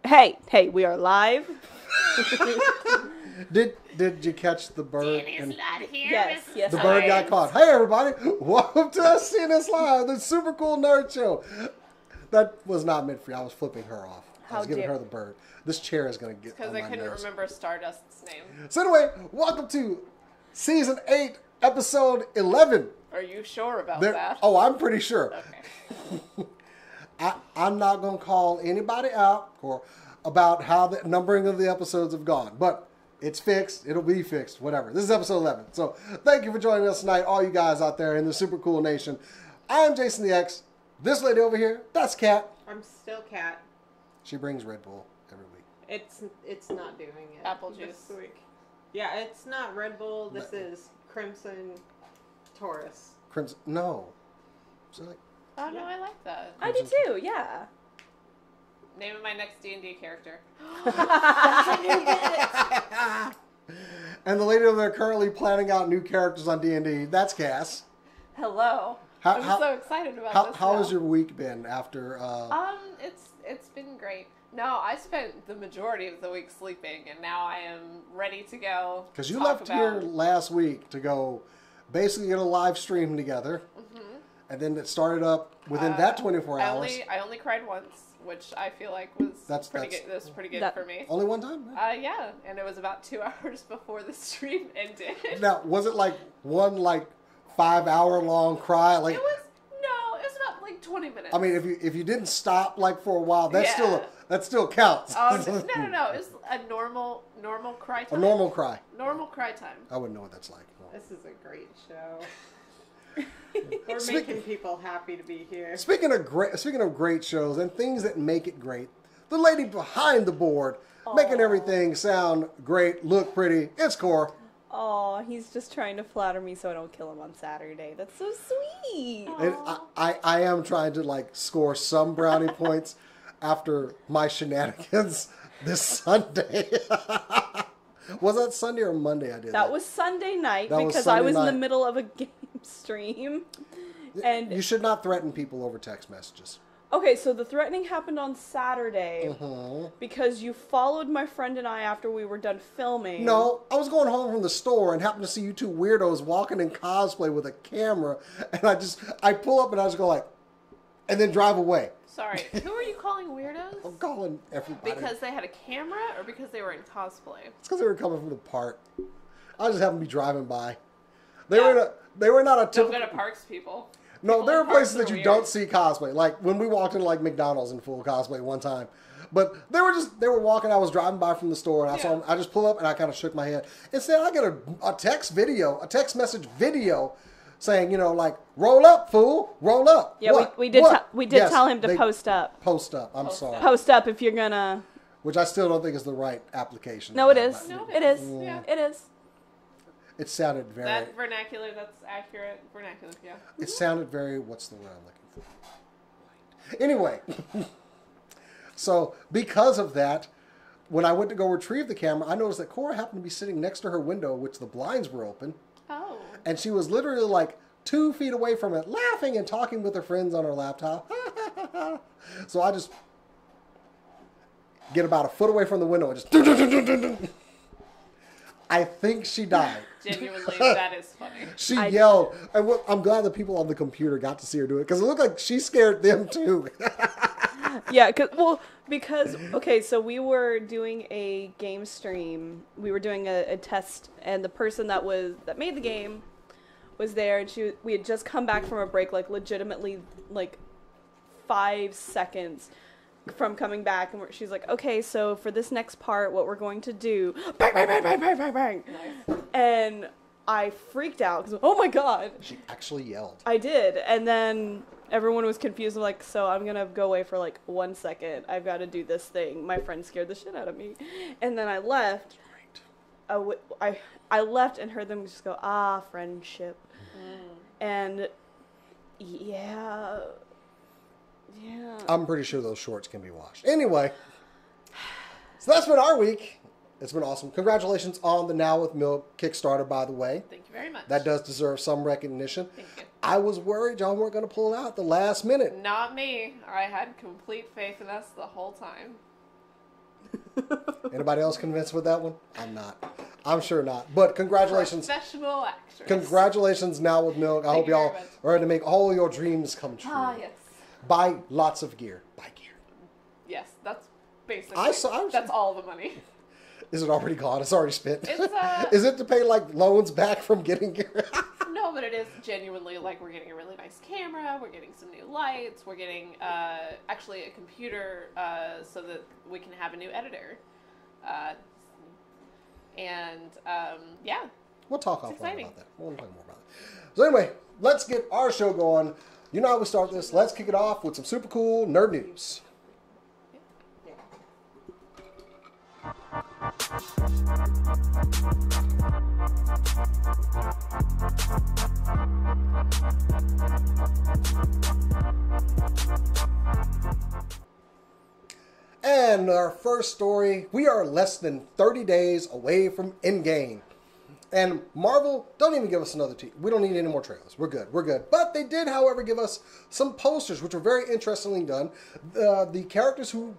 Hey, we are live. Did you catch the bird? Danny's not here. Yes. The bird got caught. Hey everybody, welcome to SCNS Live, the super cool nerd show. That was not meant for you. I was flipping her off. I was giving her the bird. This chair is going to get because I couldn't remember Stardust's name. So anyway, welcome to Season 8, Episode 11. Are you sure about that? Oh, I'm pretty sure. Okay. I'm not going to call anybody out or about how the numbering of the episodes have gone, but it's fixed. It'll be fixed. Whatever. This is episode 11. So thank you for joining us tonight, all you guys out there in the super cool nation. I am Jason the X. This lady over here, that's Kat. I'm still Kat. She brings Red Bull every week. It's not doing it. Apple juice. This week. Yeah, it's not Red Bull. This is Crimson Taurus. Crimson? No. So like, Oh no, I like that. I do too. Yeah. Name of my next D&D character. and the lady over there currently planning out new characters on D&D, that's Cass. Hello. I'm so excited about this. How has your week been after? It's been great. No, I spent the majority of the week sleeping, and now I am ready to go. Because you left here last week to go basically get a live stream together, and then it started up within that 24 hours. I only cried once, which I feel like was pretty good. That was pretty good for me. Only one time? Yeah, and it was about 2 hours before the stream ended. Now, was it like one 5-hour long cry? Like it was about 20 minutes. I mean, if you didn't stop for a while, that still counts. Oh no! It's a normal cry time. A normal cry. Normal cry time. I wouldn't know what that's like. This is a great show. We're making people happy to be here. Speaking of great shows and things that make it great, the lady behind the board, making everything sound great, look pretty, it's Core. Oh, he's just trying to flatter me so I don't kill him on Saturday. That's so sweet. And I am trying to score some brownie points after my shenanigans this Sunday. Was that Sunday or Monday I did that? That was Sunday night because I was in the middle of a game stream. And you should not threaten people over text messages. Okay, so the threatening happened on Saturday because you followed my friend and I after we were done filming. No, I was going home from the store and happened to see you two weirdos walking in cosplay with a camera, and I pull up and I just go and then drive away. Sorry, who are you calling weirdos? I'm calling everybody. Because they had a camera or because they were in cosplay? It's because they were coming from the park. I just happened to be driving by. They were not a typical... Don't go to parks, people. No, there are places that you don't see cosplay. Like when we walked into McDonald's in full cosplay one time. But they were walking, I was driving by from the store and I saw them, I just pulled up and I kind of shook my head. Instead I get a text message video saying, roll up, fool, roll up. Yeah, we did tell him to post up. Post up, I'm sorry. Post up if you're gonna... Which I still don't think is the right application. No, it is. No, it is. Yeah. It is. It sounded very... That vernacular, that's accurate vernacular, yeah. It sounded very... What's the word I'm looking for? Anyway. So, because of that, when I went to go retrieve the camera, I noticed that Cora happened to be sitting next to her window, which the blinds were open. Oh. And she was literally 2 feet away from it, laughing and talking with her friends on her laptop. So I just get about a foot away from the window and just... I think she died. Genuinely, that is funny. She yelled. I'm glad the people on the computer got to see her do it because it looked like she scared them too. Yeah, because okay, so we were doing a game stream. We were doing a test, and the person that made the game was there, and we had just come back from a break, legitimately 5 seconds from coming back, and she's like, okay, so for this next part, what we're going to do, bang, bang, bang, bang, bang, bang, bang. Nice. And I freaked out, because, oh my god. She actually yelled. I did, and then everyone was confused. I'm like, so I'm going to go away for 1 second. I've got to do this thing. My friend scared the shit out of me. And then I left. I left and heard them just go, friendship. And, yeah... Yeah. I'm pretty sure those shorts can be washed. Anyway, so that's been our week. It's been awesome. Congratulations on the Now With Milk Kickstarter, by the way. Thank you very much. That does deserve some recognition. Thank you. I was worried y'all weren't going to pull it out at the last minute. Not me. I had complete faith in us the whole time. Anybody else convinced with that one? I'm not. I'm sure not. But congratulations. Professional actress. Congratulations now with Milk. I hope you very y'all much. are ready to make all your dreams come true. Ah, yes. Buy lots of gear. Buy gear. Yes, that's basically. That's all the money. Is it already gone? It's already spent. It's Is it to pay like loans back from getting gear? No, but it is genuinely like we're getting a really nice camera, we're getting some new lights, we're getting actually a computer so that we can have a new editor. Yeah. We'll talk offline about that. We'll talk more about it. So anyway, let's get our show going. You know how we start this. Let's kick it off with some super cool nerd news. And our first story, we are less than 30 days away from Endgame. And Marvel, don't even give us another we don't need any more trailers. We're good. We're good. But they did, however, give us some posters, which were very interestingly done. The characters who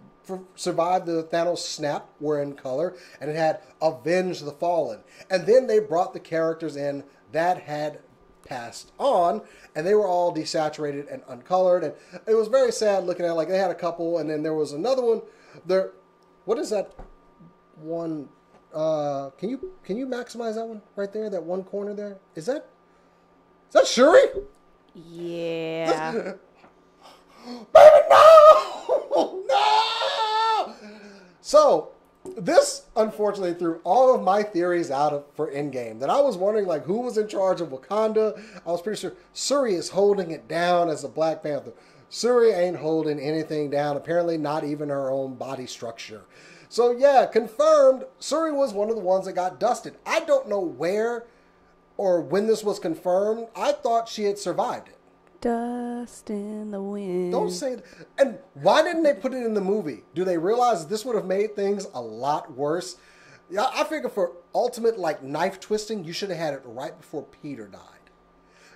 survived the Thanos snap were in color, and it had Avenge the Fallen. And then they brought the characters in that had passed on, and they were all desaturated and uncolored. And it was very sad looking at it. Like, they had a couple, and then there was another one. There, what is that one? Can you maximize that one right there? That one corner there? Is that Shuri? Yeah. Baby, no! No! So, this unfortunately threw all of my theories out for Endgame. That I was wondering, like, who was in charge of Wakanda. I was pretty sure Shuri is holding it down as a Black Panther. Shuri ain't holding anything down. Apparently not even her own body structure. So, yeah, confirmed, Shuri was one of the ones that got dusted. I don't know where or when this was confirmed. I thought she had survived it. Dust in the wind. Don't say it. And why didn't they put it in the movie? Do they realize this would have made things a lot worse? Yeah, I figure for ultimate, like, knife twisting, you should have had it right before Peter died.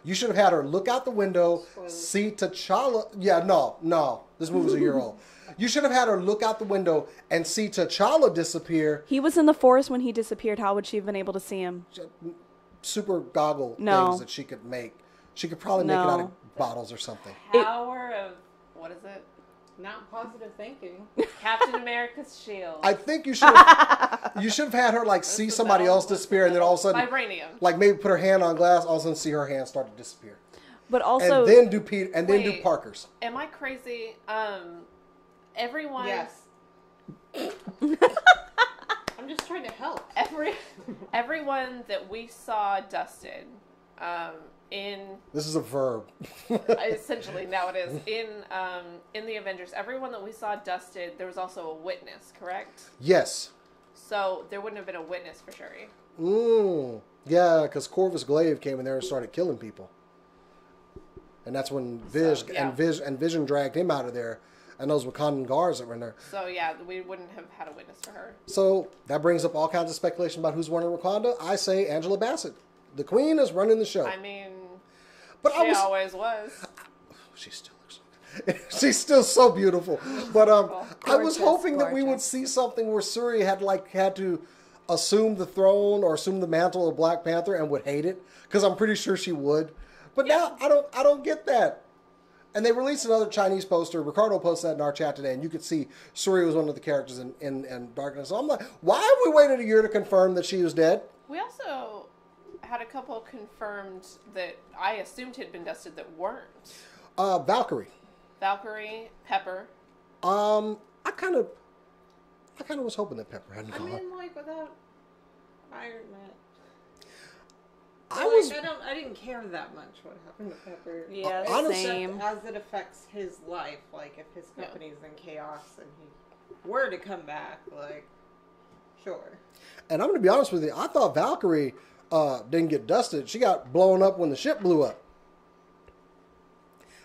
You should have had her look out the window, see T'Challa. Yeah, no. This movie's a year old. You should have had her look out the window and see T'Challa disappear. He was in the forest when he disappeared. How would she have been able to see him? Super goggle things that she could make. She could probably make it out of bottles or something. Power of, what is it? Not positive thinking. Captain America's shield. I think you should have had her like see somebody else disappear, and then all of a sudden, vibranium. Like maybe put her hand on glass, all of a sudden see her hand start to disappear. But also, and then do Peter, and then do Parker's. Am I crazy? Everyone. Yes. I'm just trying to help. Everyone that we saw dusted, This is a verb. essentially now it is in the Avengers. Everyone that we saw dusted, there was also a witness, correct? Yes. So there wouldn't have been a witness for Shuri. Yeah, because Corvus Glaive came in there and started killing people, and that's when Vision dragged him out of there, and those Wakandan guards that were in there. So yeah, we wouldn't have had a witness for her. So that brings up all kinds of speculation about who's running Wakanda. I say Angela Bassett. The Queen is running the show. I mean, but she always was. She still looks so good. She's still so beautiful. But I was hoping that we would see something where Shuri had to assume the throne or assume the mantle of Black Panther and would hate it, because I'm pretty sure she would. But now I don't get that. And they released another Chinese poster. Ricardo posted that in our chat today, and you could see Shuri was one of the characters in Darkness. So I'm like, why have we waited a year to confirm that she was dead? We also had a couple confirmed that I assumed had been dusted that weren't. Valkyrie, Pepper. I kind of was hoping that Pepper hadn't gone. I mean, like, without Iron Man. I didn't care that much what happened to Pepper. Yeah, same. As it affects his life, like if his company's in chaos and he were to come back, like, sure. And I'm going to be honest with you, I thought Valkyrie didn't get dusted. She got blown up when the ship blew up.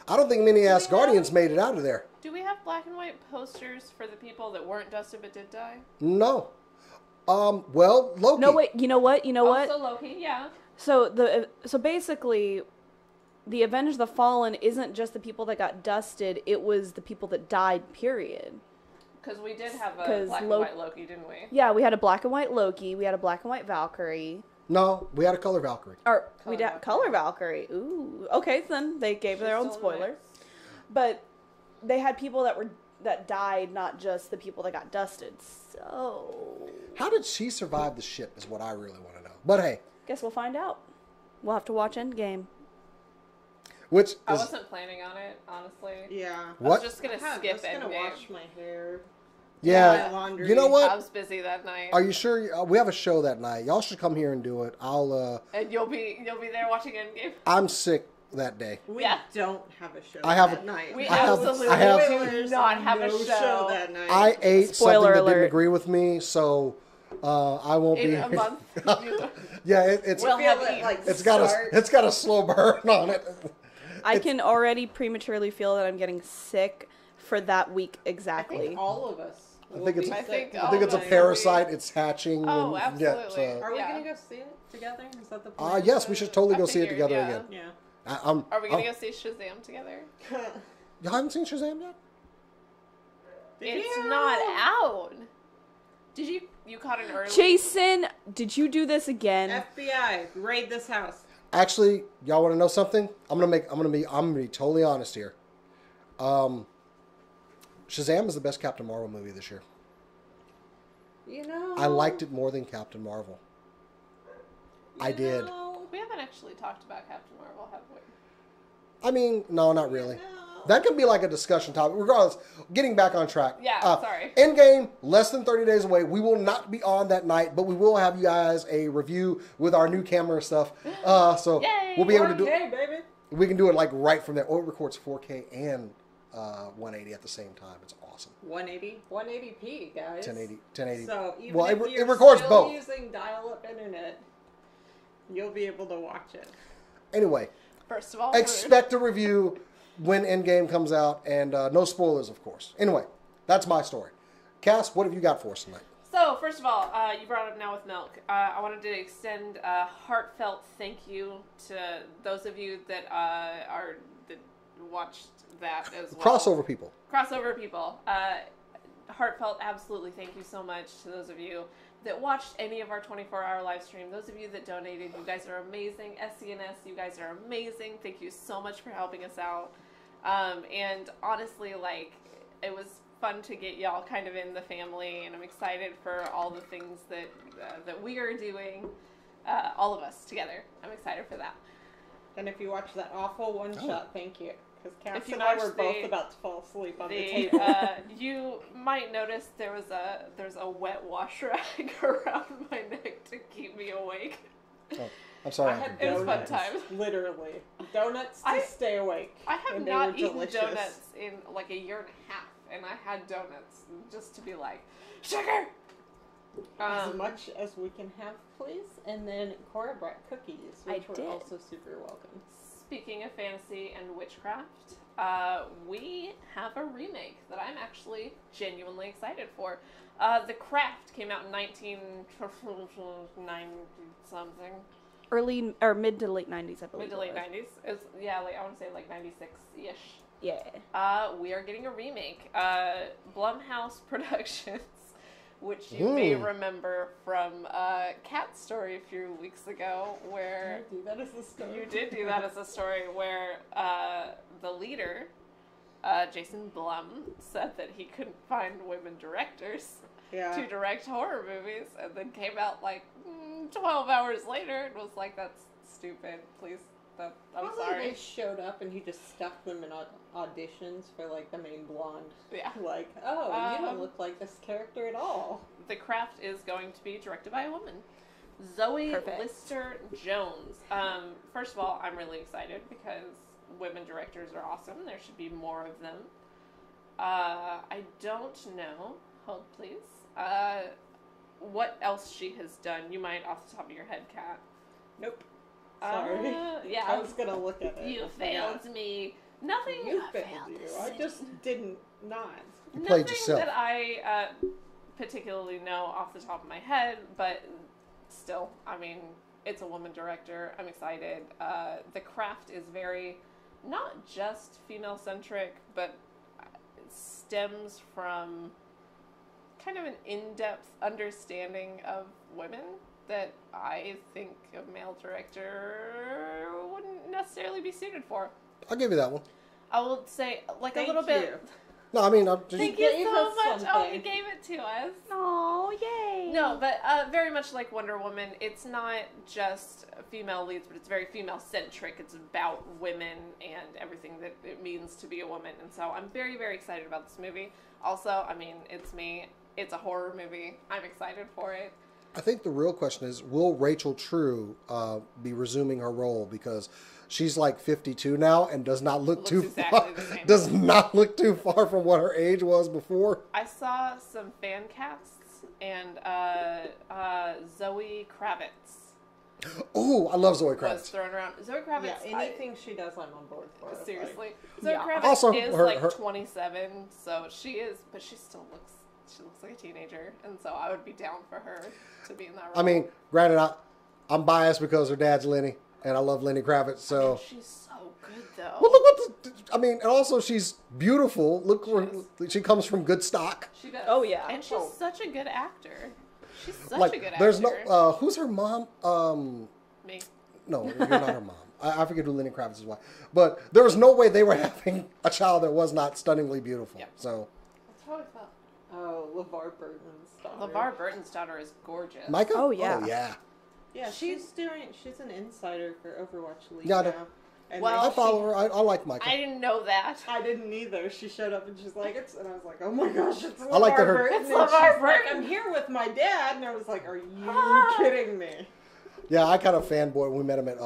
I don't think many Asgardians made it out of there. Do we have black and white posters for the people that weren't dusted but did die? No. Well, Loki. No, wait. You know what? Also Loki, yeah. So basically, the Avengers the Fallen isn't just the people that got dusted. It was the people that died. Period. Because we did have a 'Cause black and white Loki, didn't we? Yeah, we had a black and white Loki. We had a black and white Valkyrie. No, we had a color Valkyrie. Or Color we did Valkyrie. color Valkyrie. Ooh. Okay, so then they gave She's their own still in the spoiler. mix. But they had people that died, not just the people that got dusted. So How did she survive the ship is what I really want to know. But hey, guess we'll find out. We'll have to watch Endgame. which I is wasn't planning on it, honestly. Yeah. I what? was just gonna I'm skip just gonna Endgame. wash my hair. Yeah, my laundry. you know I what? was busy that night. Are you sure? We have a show that night. Y'all should come here and do it. And you'll be there watching Endgame. I'm sick that day. We Yeah. don't have a show I have that a- night. We I have- absolutely I have- do not have a no show. that night. I ate Spoiler something that didn't alert. agree with me, so I won't In be. a month. Yeah, it's We'll feel have it, eaten. like, it's got start. a slow burn on it. I can already prematurely feel that I'm getting sick for that week I exactly. think all of us. I will think it's be I think sick. I think it's a Oh, parasite. It's hatching. Oh, and, absolutely. Yeah, Are we Yeah. gonna go see it together? Is that the plan? yes, we should totally I go see it figured, together yeah. again. Yeah. Are we gonna go see Shazam together? You haven't seen Shazam yet? It's not out. Did you caught it early? Jason, did you do this again? FBI, raid this house. Actually, y'all want to know something? I'm gonna be totally honest here. Shazam is the best Captain Marvel movie this year. You know. I liked it more than Captain Marvel. I did. We haven't actually talked about Captain Marvel, have we? I mean, no, not really. That could be like a discussion topic. Regardless, getting back on track. Yeah, sorry. Endgame, less than 30 days away. We will not be on that night, but we will have you guys a review with our new camera stuff. So Yay! we'll be able to do. Okay, baby. We can do it like right from there. Oh, it records 4K and 180 at the same time. It's awesome. 180, 180p, guys. 1080. So even Well, if it you're records still both. using dial-up internet, you'll be able to watch it. Anyway, First of all, expect a review when Endgame comes out, and no spoilers, of course. Anyway, that's my story. Cass, what have you got for us tonight? So, first of all, you brought up Now with Milk. I wanted to extend a heartfelt thank you to those of you that that watched that as well. Crossover people. Crossover people. Heartfelt, absolutely thank you so much to those of you that watched any of our 24-hour live stream. Those of you that donated, you guys are amazing. SCNS, you guys are amazing. Thank you so much for helping us out. And honestly, like, it was fun to get y'all kind of in the family, and I'm excited for all the things that we are doing, all of us together. I'm excited for that. And if you watch that awful one-shot, thank you. Because If Cass you and I watch were both the- about to fall asleep on the The table. you might notice there's a wet wash rag around my neck to keep me awake. Oh, I'm sorry. I had It was fun donuts, times. literally. Donuts to I- stay awake. I have and they not were eaten delicious. donuts in like a year and a half, and I had donuts just to be like, sugar! As much as we can have, please. And then Cora brought cookies, which I were did. also super welcome. Speaking of fantasy and witchcraft, we have a remake that I'm actually genuinely excited for. The Craft came out in 1990 something. Early or mid to late 90s, I believe. Mid to late it was. 90s. It's, yeah, like I want to say like 96-ish. Yeah. We are getting a remake. Blumhouse Productions, which you may remember from Cat Story a few weeks ago, where Can I do that as a story? you did do that as a story where the leader, Jason Blum, said that he couldn't find women directors Yeah. to direct horror movies, and then came out like 12 hours later and was like, "That's stupid. Please, I'm Probably sorry." they showed up and he just stuck them in auditions for like the main blonde. Yeah. Like, oh, you don't Um, look like this character at all. The Craft is going to be directed by a woman, Zoe Perfect. Lister Jones. First of all, I'm really excited because women directors are awesome. There should be more of them. I don't know. Hold, please. What else she has done? You might off the top of your head, Kat. Nope. Sorry. Yeah. I was gonna look at it. You but failed me. Nothing. You failed you. I just didn't not. You played Nothing yourself. that I particularly know off the top of my head, but still, I mean, it's a woman director. I'm excited. The Craft is very, not just female-centric, but it stems from kind of an in-depth understanding of women that I think a male director wouldn't necessarily be suited for. I'll give you that one. I will say, like, Thank a little you. bit. No, I mean, I'm just... Thank you gave so us much. Oh, something. he gave it to us. Oh, yay! No, but very much like Wonder Woman, it's not just female leads, but it's very female-centric. It's about women and everything that it means to be a woman. And so I'm very, very excited about this movie. Also, I mean, it's me. It's a horror movie. I'm excited for it. I think the real question is, will Rachel True be resuming her role? Because she's like 52 now and does not look Looks too exactly far, the same. does not look too far from what her age was before. I saw some fan casts and Zoe Kravitz Oh, I love Zoe was Kravitz. thrown around. Zoe Kravitz, Yeah, anything she does, I'm on board for. seriously. Like, Zoe Yeah. Kravitz Also, is her- like her- 27, so she is, but she still looks. She looks like a teenager, and so I would be down for her to be in that role. I mean, granted, I'm biased because her dad's Lenny, and I love Lenny Kravitz, so... And she's so good though. Well, look what the... I mean, and also she's beautiful. Look where she comes from good stock. She does. Oh, yeah. and she's such a good actor. She's such Like, a good there's actor. no... who's her mom? Me. No, you're not her mom. I forget who Lenny Kravitz's wife. But there was no way they were having a child that was not stunningly beautiful. Yep. So, That's how I felt. oh, LeVar Burton's daughter. LeVar Burton's daughter is gorgeous. Micah? Oh, yeah. Oh, yeah. Yeah, she's an insider for Overwatch League Yeah, I know. now. And Well, I follow her. I like Micah. I didn't know that. I didn't either. She showed up and she's like, and I was like, oh my gosh, it's LeVar I like that her- Burton. It's And LeVar she's like, Burton. I'm here with my dad. And I was like, are you kidding me? Yeah, I kind of fanboy when we met him at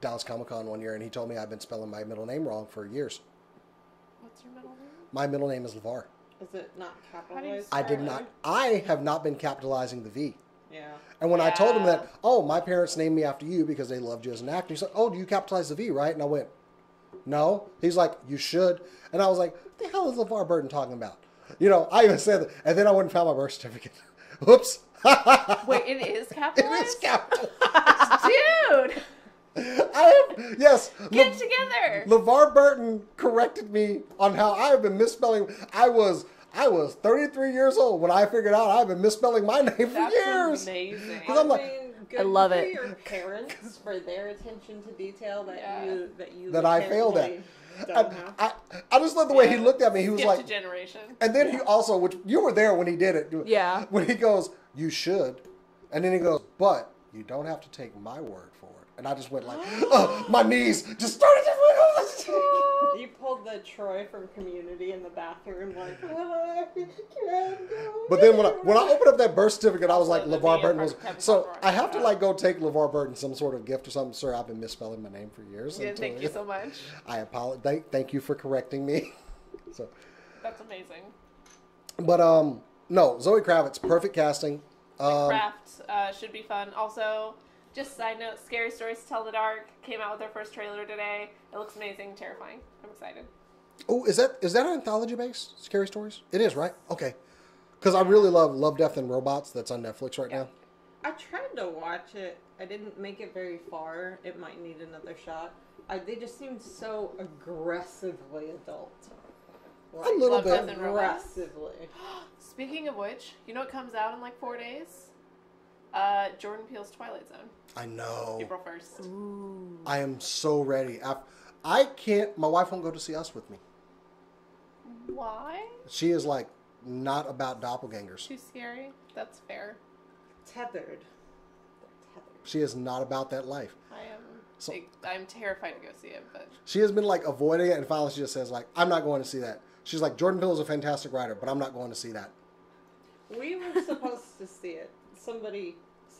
Dallas Comic Con one year, and he told me I've been spelling my middle name wrong for years. What's your middle name? My middle name is LeVar. Is it not How do you capitalized? I did or- not. I have not been capitalizing the V. Yeah. And when I told him Yeah. that, oh, my parents named me after you because they loved you as an actor, he's like, oh, do you capitalize the V, right? And I went, no. He's like, you should. And I was like, what the hell is LeVar Burton talking about? You know, I even said that. And then I went and found my birth certificate. Whoops. Wait, it is It capitalized? is capitalized. Dude! Yes. Get it together! LeVar Burton corrected me on how I have been misspelling. I was 33 years old when I figured out I've been misspelling my name for That's years. amazing. 'Cause I'm like, good I love for it. your parents for their attention to detail that Yeah. That I failed at. apparently don't have. I just love the way he Yeah. looked at me. He was Skip to like, generation. and then he also, which you were there when he did it. Yeah. When he goes, you should. And then he goes, but you don't have to take my word for it. And I just went like, oh, my knees just started to wiggle. You pulled the Troy from Community in the bathroom, like, oh, I can't go. But then when I opened up that birth certificate, I was like, Also, the LeVar video Burton was. part Kevin So Conroy. I have to like go take LeVar Burton some sort of gift or something. Sir, I've been misspelling my name for years. Yeah, until- thank you so much. I apologize. Thank you for correcting me. So, That's amazing. but no, Zoe Kravitz, perfect casting. Craft should be fun. Also, just side note, Scary Stories to Tell in the Dark came out with their first trailer today. It looks amazing, terrifying. I'm excited. Oh, is that an anthology based Scary Stories? It is, right? Okay. Because I really love Love, Death, and Robots. That's on Netflix right now. I tried to watch it. I didn't make it very far. It might need another shot. They just seem so aggressively adult. A little Love, bit. Death, and Robots. Aggressively. Speaking of which, you know what comes out in like 4 days? Jordan Peele's Twilight Zone, I know. April 1st. Ooh. I am so ready. I can't. My wife won't go to see us with me. Why? She is like not about doppelgangers. Too scary? That's fair. Tethered. They're tethered. She is not about that life. I am. I'm terrified to go see it, but She has been like avoiding it, and finally she just says like, "I'm not going to see that." She's like, "Jordan Peele is a fantastic writer, but I'm not going to see that." We were supposed to see it.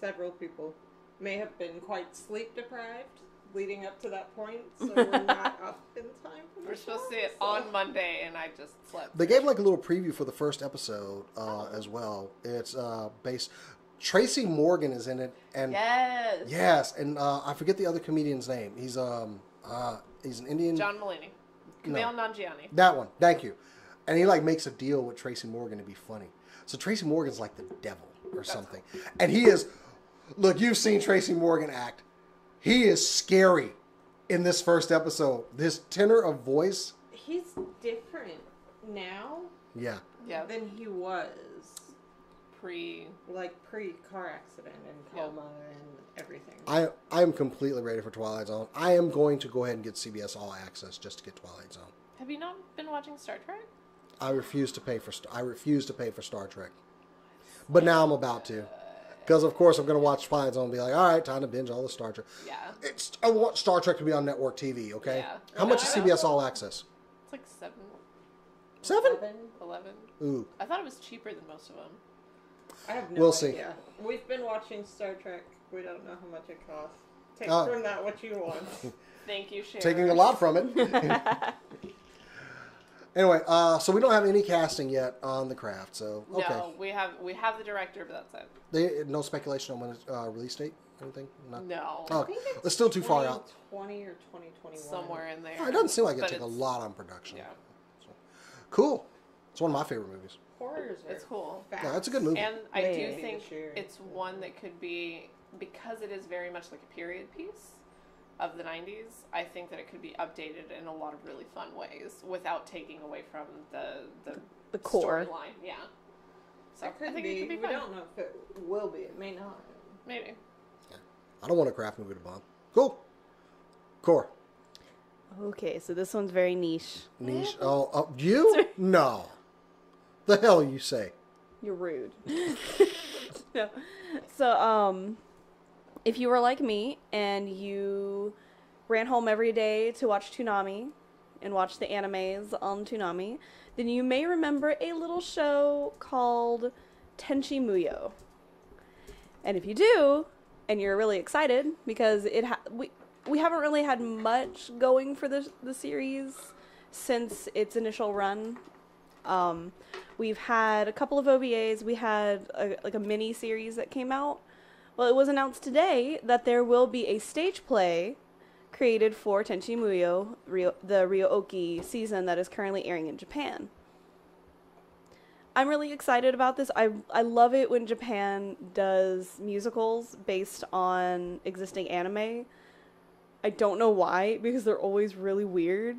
Several people, may have been quite sleep deprived leading up to that point, so we're not up in time for the we're supposed to show, see it so- on Monday, and I just slept. They gave like a little preview for the first episode as well. It's based. Tracy Morgan is in it, and Yes. yes, and I forget the other comedian's name. He's an Indian. John Mulaney. Kumail Nanjiani. That one. Thank you. And he like makes a deal with Tracy Morgan to be funny. So Tracy Morgan's like the devil or something. And he is, look, you've seen Tracy Morgan act. He is scary in this first episode. This tenor of voice. He's different now. Yeah. Yeah. than he was pre-car accident and coma and everything. I am completely ready for Twilight Zone. I am going to go ahead and get CBS All Access just to get Twilight Zone. Have you not been watching Star Trek? I refuse to pay for Star Trek, but now I'm about to, because of course I'm going to watch Twilight Zone and be like, all right, time to binge all the Star Trek. Yeah. I want Star Trek to be on network TV. Okay. Yeah. How much is CBS All Access? It's like 7. 7? 11. Ooh. I thought it was cheaper than most of them. I have no We'll idea. see. We've been watching Star Trek. We don't know how much it costs. Take Oh. from that what you want. Thank you, Sharon. Taking a lot from it. Anyway, so we don't have any casting yet on The Craft. So okay. No, we have the director, but that's it. No speculation on when it's release date. Anything? No. Oh, it's still too far out. 2020 or 2021. Somewhere in there. Oh, it doesn't seem like it But took a lot on production. Yeah. So, cool. It's one of my favorite movies. Horrors are It's cool. fast. Yeah, it's a good movie. And I Way do this think year. it's one that could be, because it is very much like a period piece of the 90s, I think that it could be updated in a lot of really fun ways without taking away from the core. storyline. Yeah. So It could I think be. it could be We fun. don't know if it will be. It may not. Maybe. I don't want a Craft movie to bomb. Cool. Core. Okay, so this one's very niche. Niche. Oh, you? No. The hell you say? You're rude. No. So, if you were like me and you ran home every day to watch Toonami and watch the animes on Toonami, then you may remember a little show called Tenchi Muyo. And if you do, and you're really excited because we haven't really had much going for the series since its initial run. We've had a couple of OVAs. We had a mini series that came out. Well, it was announced today that there will be a stage play created for Tenchi Muyo, the Ryo-Oki season that is currently airing in Japan. I'm really excited about this. I love it when Japan does musicals based on existing anime. I don't know why, because they're always really weird.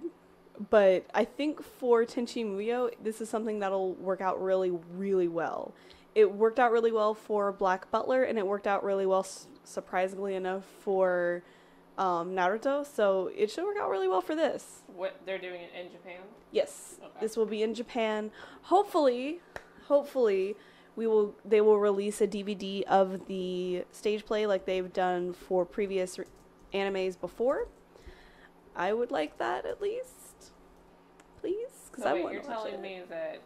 But I think for Tenchi Muyo, this is something that'll work out really, really well. It worked out really well for Black Butler, and it worked out really well, surprisingly enough, for Naruto. So it should work out really well for this. What they're doing it in Japan? Yes, Okay. This will be in Japan. Hopefully, they will release a DVD of the stage play like they've done for previous animes before. I would like that at least, please, because So wait, you're telling me that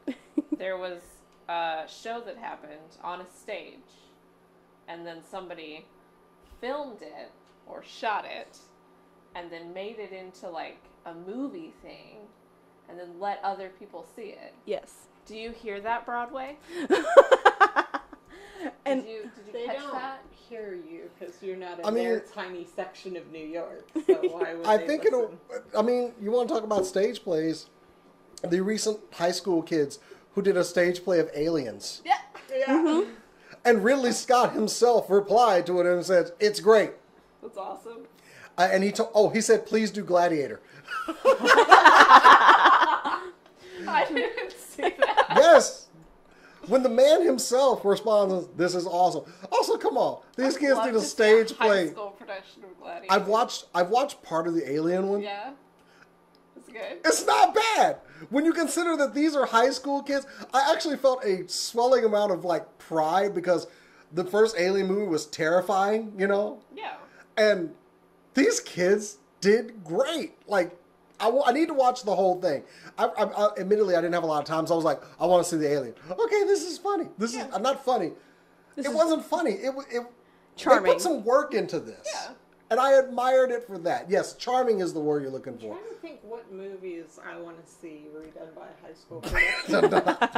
there was a show that happened on a stage, and then somebody filmed it or shot it, and then made it into like a movie thing, and then let other people see it. Yes. Do you hear that, Broadway? And did you They catch don't that? hear you because you're not in I mean- their tiny section of New York. So why would I they think listen? you want to talk about stage plays? The recent high school kids who did a stage play of Aliens. Yeah. Yeah. And Ridley Scott himself replied to it and said, "It's great." That's awesome. And he said, "Please do Gladiator." I didn't see that. Yes. When the man himself responds, "This is awesome." Also, come on, these kids Love did a to see stage high play. school production of Gladiator. I've watched part of the Alien one. Yeah. It's good. It's not bad. When you consider that these are high school kids, I actually felt a swelling amount of like pride because the first Alien movie was terrifying, you know? Yeah. And these kids did great. Like, I need to watch the whole thing. Admittedly, I didn't have a lot of time, so I was like, I want to see the Alien. Okay, this is funny. This is not funny. It wasn't funny. It charming. They put some work into this. Yeah. And I admired it for that. Yes, charming is the word you're looking I'm for. trying to think what movies I want to see redone by a high school production.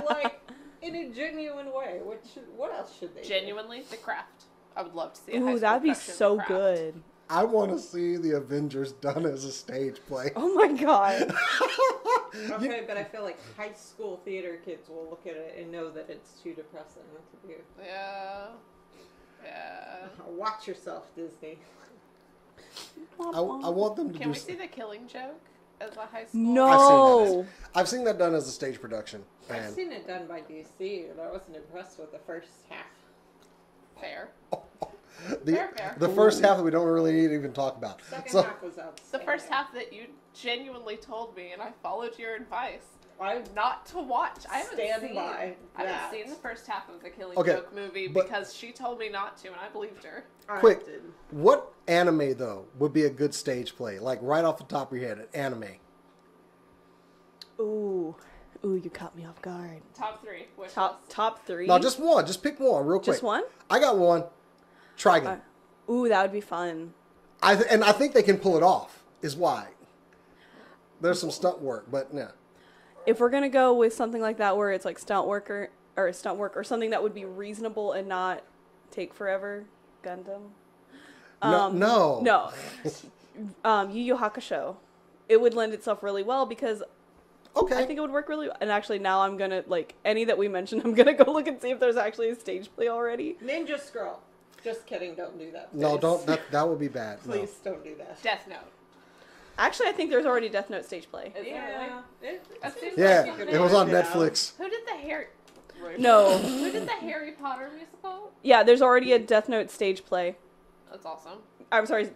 Like, in a genuine way. What else should they do? Genuinely, The Craft. I would love to see a high school ooh, that'd be production of so The Craft. good. I want to see the Avengers done as a stage play. Oh my god. Okay, but I feel like high school theater kids will look at it and know that it's too depressing to do. Yeah. Yeah. Watch yourself, Disney. I want them to Can do. we see The Killing Joke? as a high school? No. I've seen that done as a stage production. I've And seen it done by DC, and I wasn't impressed with the first half. Fair. the Fair. first half that we don't really need to even talk about. Second So, half was The outstanding. first half that you genuinely told me, and I followed your advice, I not to watch. I haven't stand seen. by I that. haven't seen the first half of the Killing Okay, Joke movie but- because she told me not to, and I believed her. I quick, did. what anime, though, would be a good stage play? Like, right off the top of your head, an anime. Ooh, you caught me off guard. Top 3. Wish Top list. top 3. No, just one. Just pick one real quick. Just one? I got one. Trigon. Ooh, that would be fun. And I think they can pull it off, is why. There's some stunt work, but yeah. If we're gonna go with something like that, where it's like stunt work or something that would be reasonable and not take forever, Gundam. No. Yu Yu Hakusho. It would lend itself really well because Okay. I think it would work really well. And actually, now I'm gonna any that we mentioned. I'm gonna go look and see if there's actually a stage play already. Ninja Scroll. Just kidding, don't do that. No, please. don't. That would be bad. No. Please don't do that. Death Note. Actually, I think there's already Death Note stage play. Is there really? That seems Yeah, like you could it was on Yeah. Netflix. Who did the Harry? No. Who did the Harry Potter musical? Yeah, there's already a Death Note stage play. That's awesome. I'm sorry.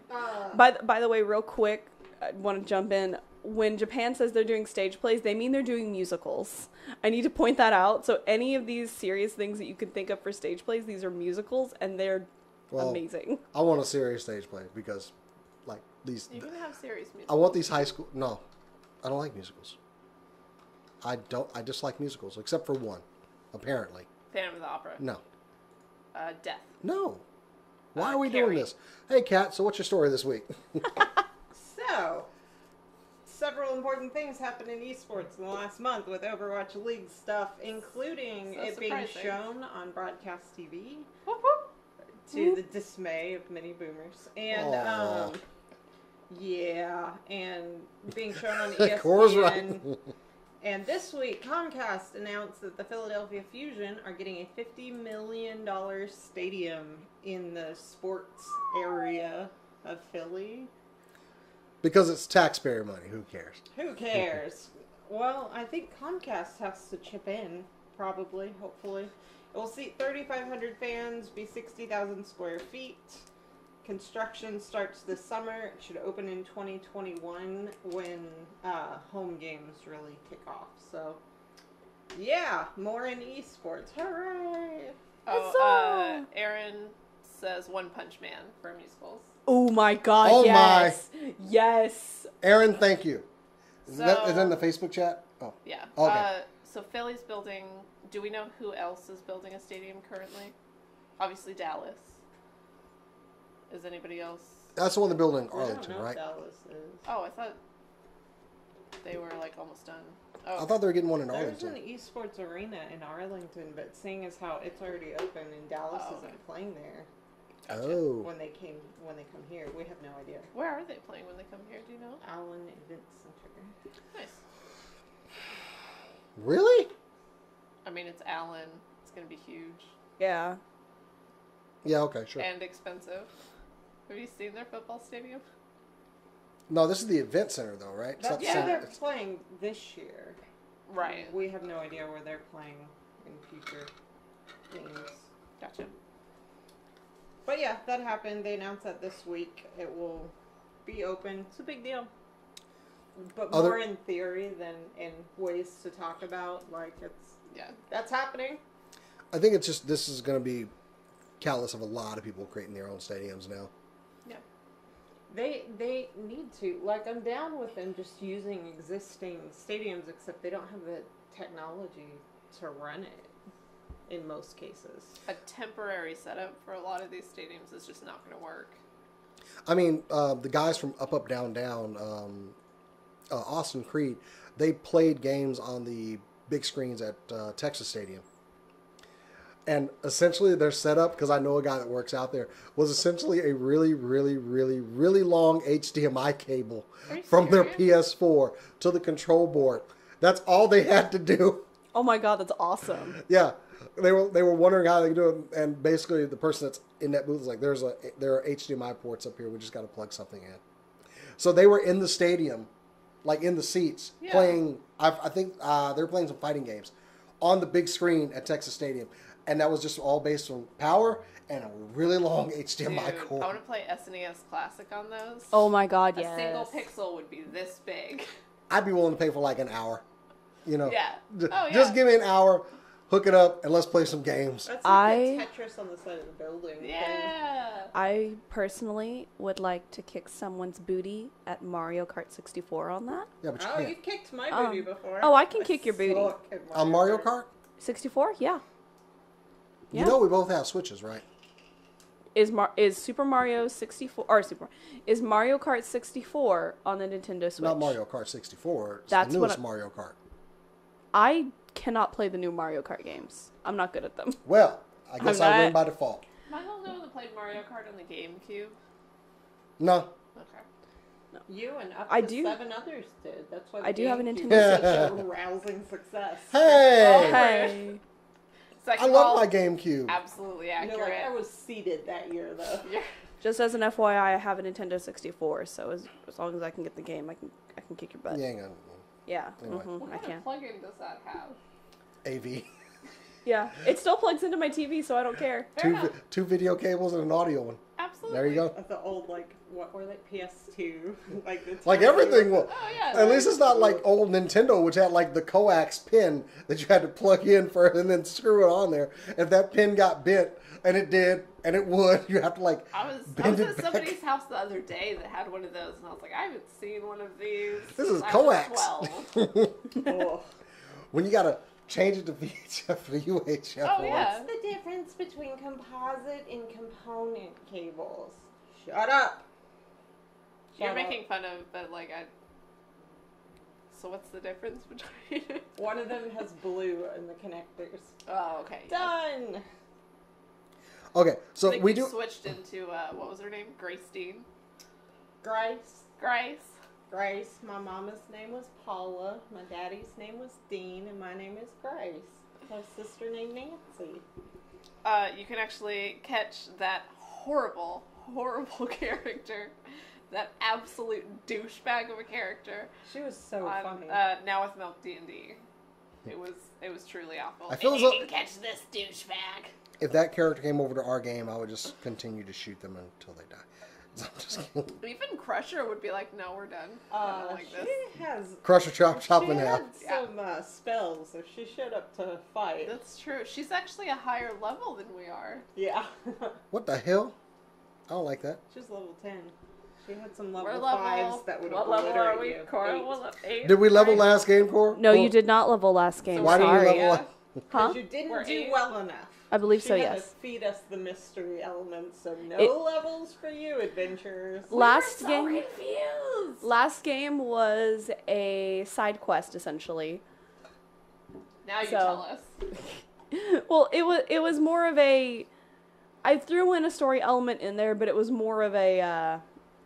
By the way, real quick, I want to jump in. When Japan says they're doing stage plays, they mean they're doing musicals. I need to point that out. So any of these serious things that you can think of for stage plays, these are musicals, and they're amazing. I want a serious stage play because, like, these. You can have serious music. I want these high school. No, I don't like musicals. I dislike musicals, except for one, apparently. Phantom of the Opera. No. Death. No. Why are we Carrie. doing this? Hey, Kat, so what's your story this week? So, several important things happened in esports in the last month with Overwatch League stuff, including So it being surprising. shown on broadcast TV, Whoop, whoop. to the dismay of many boomers. And, Aw. yeah, and being shown on ESPN. Cora's right. And this week, Comcast announced that the Philadelphia Fusion are getting a $50 million stadium in the sports area of Philly. Because it's taxpayer money. Who cares? Who cares? Well, I think Comcast has to chip in, probably, hopefully. It will seat 3,500 fans, be 60,000 square feet. Construction starts this summer. It should open in 2021 when home games really kick off. So, yeah, more in esports. Hooray! Oh, Aaron says One Punch Man for musicals. Oh my god, Oh yes. Yes. Aaron, thank you. Is that So- in the Facebook chat? Oh. Yeah. Okay. So Philly's building. Do we know who else is building a stadium currently? Obviously Dallas. Is anybody else? That's the one they're building in I don't Arlington, know if right? Dallas is. Oh, I thought they were like almost done. Oh, I thought they were getting one in There's Arlington. an esports arena in Arlington, but seeing as how it's already open and Dallas Oh, okay. isn't playing there Oh. when they come here, we have no idea. where are they playing when they come here? Do you know? Allen Event Center. Nice. Really? I mean, it's Allen. It's gonna be huge Yeah. Yeah, okay, sure. and expensive. Have you seen their football stadium? No, this is the event center, though, right? It's not That's the where same- they're it's- playing this year. Right. We have no idea where they're playing in future games. Gotcha. But yeah, that happened. They announced that this week. It will be open. It's a big deal. But Other- more in theory than in ways to talk about. Like, Yeah. that's happening. I think it's just this is going to be catalyst of a lot of people creating their own stadiums now. Yeah. They need to. Like, I'm down with them just using existing stadiums, except they don't have the technology to run it in most cases. A temporary setup for a lot of these stadiums is just not going to work. I mean, the guys from Up, Up, Down, Down, Austin Creed, they played games on the big screens at Texas Stadium. And essentially their setup, because I know a guy that works out there, was essentially a really, really, really, really long HDMI cable Are you from their serious? PS4 to the control board. That's all they had to do. Oh my god, that's awesome. Yeah, they were wondering how they could do it, and basically the person that's in that booth is like, there are HDMI ports up here. We just got to plug something in. So they were in the stadium like in the seats, Yeah. playing. I think they were playing some fighting games on the big screen at Texas Stadium, and that was just all based on power and a really long HDMI Dude, cord. I want to play SNES Classic on those. Oh my god, A yes. single pixel would be this big. I'd be willing to pay for like an hour. You know, Yeah. Oh, yeah. Just give me an hour, hook it up, and let's play some games. That's like the Tetris on the side of the building. Yeah. I personally would like to kick someone's booty at Mario Kart 64 on that. Yeah, but you Oh, can't. you've kicked my booty before. Oh, I can kick your booty. suck at On Mario Kart? 64? Yeah. You know we both have Switches, right? Is Super Mario 64 or is Mario Kart 64 on the Nintendo Switch? Not Mario Kart 64. It's That's the what newest Mario Kart. I cannot play the new Mario Kart games. I'm not good at them. Well, I guess I'm I win not- by default. Am I the only one that played Mario Kart on the GameCube? No. Okay. You and up I to do- 7 others did. That's why I do have a GameCube Nintendo was such Switch. a rousing success. Hey! Hey. I love my GameCube. Absolutely You're accurate. like, I was seated that year, though. Just as an FYI, I have a Nintendo 64, so as long as I can get the game, I can kick your butt. You ain't gonna. Yeah, Anyway. What I kind can. of plug-in does that have? AV. Yeah, it still plugs into my TV, so I don't care. Fair enough. Two video cables and an audio one. Absolutely. There you go. Of the old, like, what were they? PS2? Like, the Like TV everything was- will. Oh, yeah. At least it's not like old Nintendo, which had like the coax pin that you had to plug in for and then screw it on there. If that pin got bent, and it did, and it would, you have to like I was bend at it back. somebody's house the other day that had one of those, and I was like, I haven't seen one of these. This is since I coax. was 12. Oh. When you gotta change it to VHF to UHF. Oh, one. yeah. What's the difference between composite and component cables? Shut up! You're Shut up. making fun of, but like I. So what's the difference between? One of them has blue in the connectors. Oh, okay. Done! Okay, I so think we do. switched into what was her name? Grace Dean. Grace. Grace. Grace. My mama's name was Paula. My daddy's name was Dean, and my name is Grace. I have a sister named Nancy. You can actually catch that horrible, horrible character, that absolute douchebag of a character. She was so on, funny. Now with Milk D&D. It was truly awful. I feel and as you though- can catch this douchebag. If that character came over to our game, I would just continue to shoot them until they die. So I'm just kidding. Even Crusher would be like, no, we're done. I don't like this. She has. Crush or chop She in half. had some spells if she showed up to fight. That's true. She's actually a higher level than we are. Yeah. What the hell? I don't like that. She's level 10. She had some We're level level. 5s that would What level are obliterate we? you. Cora 8. was at 8. Did we level last game, Core? No, Well, you did not level last game. Why Sorry. didn't you level? Huh? You didn't We're do 8. well enough. I believe She so. had Yes. to feed us the mystery element, so no It- levels for you, adventurers. Last so game. confused. Last game was a side quest essentially. Now you So- tell us. Well, it was more of a. I threw in a story element in there, but it was more of a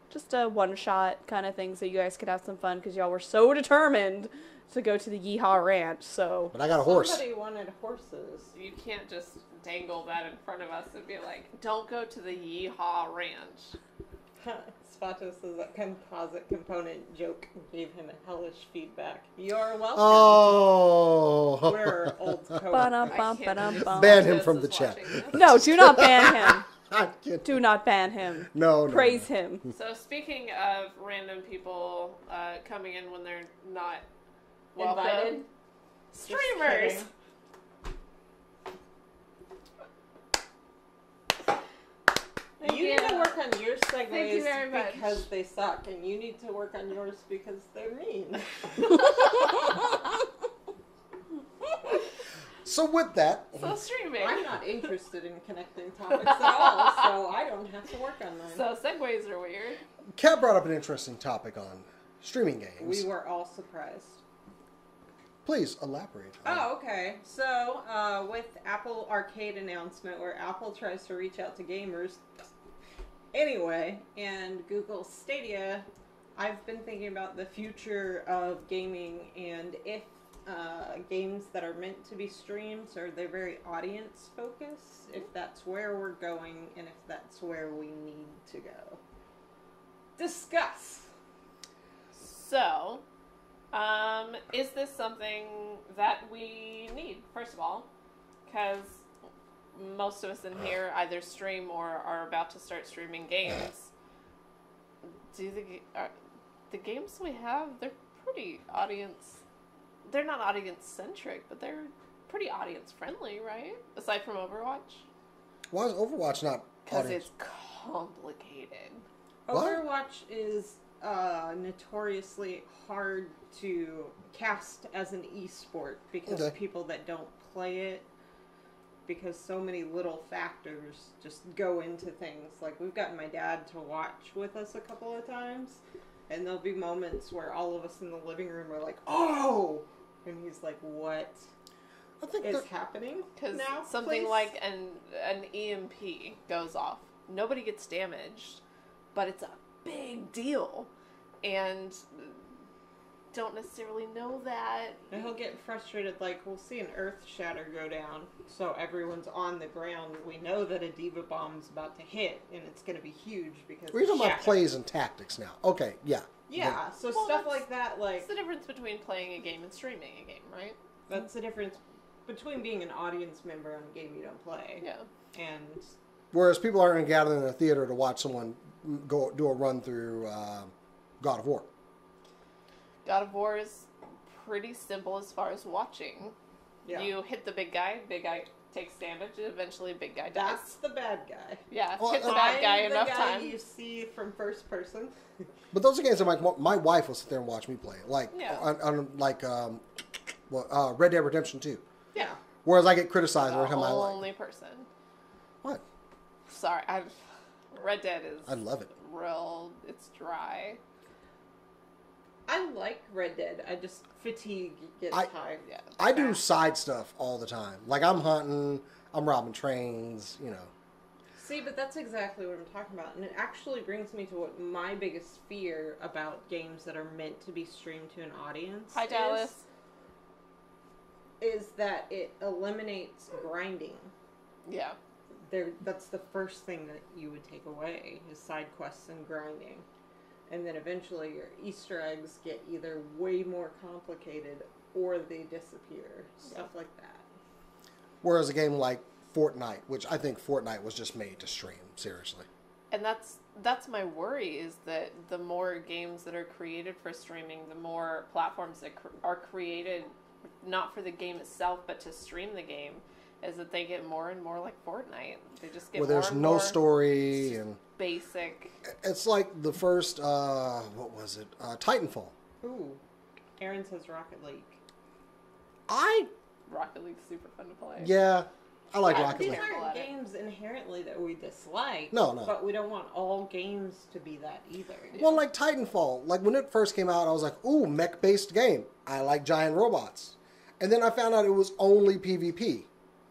just a one shot kind of thing, so you guys could have some fun because y'all were so determined to go to the Yeehaw Ranch. So But I got a horse. Somebody wanted horses. You can't just dangle that in front of us and be like, don't go to the Yeehaw Ranch. Spato says that composite component joke gave him a hellish feedback. You're welcome. Oh. We're old coworkers. Ba-dum-bum-ba-dum-bum. Ban him from the chat. No, do not ban him. I can't- Do not ban him. No. Praise him. So speaking of random people coming in when they're not welcome, Invited? streamers. kidding. Thank You need to work on your Thank you segues very much. because they suck, and you need to work on yours because they're mean. So with that, So streaming. I'm not interested in connecting topics at all, so I don't have to work on mine. So segues are weird. Kat brought up an interesting topic on streaming games. We were all surprised. Please elaborate. Oh, okay. So, with Apple Arcade announcement, where Apple tries to reach out to gamers, anyway, and Google Stadia, I've been thinking about the future of gaming and if games that are meant to be streamed, are they very audience focused? If that's where we're going, and if that's where we need to go. Discuss. So, Is this something that we need, first of all? Because most of us in here either stream or are about to start streaming games. The games we have, they're pretty they're not audience-centric, but they're pretty audience-friendly, right? Aside from Overwatch. Why is Overwatch not Because audience? it's complicated. What? Overwatch is notoriously hard to cast as an esport because of people that don't play it, because so many little factors just go into things. Like, we've gotten my dad to watch with us a couple of times, and there'll be moments where all of us in the living room are like, "Oh!" And he's like, "What is happening?" Because now, something please? like an EMP goes off. Nobody gets damaged, but it's a big deal. And don't necessarily know that. And he'll get frustrated, like, we'll see an earth shatter go down, so everyone's on the ground. We know that a diva bomb's about to hit, and it's going to be huge because We're talking about plays and tactics now. Okay, yeah. Yeah, so Well, stuff like that, like... It's the difference between playing a game and streaming a game, right? That's the difference between being an audience member on a game you don't play. Yeah. And... Whereas people aren't going to gather in a theater to watch someone go do a run through God of War. God of War is pretty simple as far as watching. Yeah. You hit the big guy takes damage, and eventually big guy dies. That's the bad guy. Yeah, Well, hit the bad guy I'm enough the guy time. you see from first person. But those are games that my wife will sit there and watch me play. Like, Yeah. Red Dead Redemption 2. Yeah. Whereas I get criticized The every time I like. only person. What? Sorry, Red Dead is... I love it. Real, it's dry. I like Red Dead. I just fatigue gets high. Yeah. I do side stuff all the time. Like, I'm hunting, I'm robbing trains, you know. See, but that's exactly what I'm talking about. And it actually brings me to what my biggest fear about games that are meant to be streamed to an audience Hi, Dallas. is that it eliminates grinding. Yeah. That's the first thing that you would take away is side quests and grinding. And then eventually your Easter eggs get either way more complicated or they disappear. Stuff like that. Whereas a game like Fortnite, which I think Fortnite was just made to stream, seriously. And that's my worry, is that the more games that are created for streaming, the more platforms that are created not for the game itself but to stream the game, is that they get more and more like Fortnite. They just get Where more there's and no more story and basic. it's like the first what was it? Titanfall. Ooh. Aaron says Rocket League. Rocket League's super fun to play. Yeah, I like Rocket These League. aren't games inherently that we dislike. No. But we don't want all games to be that either. Well, like Titanfall, like when it first came out, I was like, ooh, mech-based game. I like giant robots. And then I found out it was only PvP.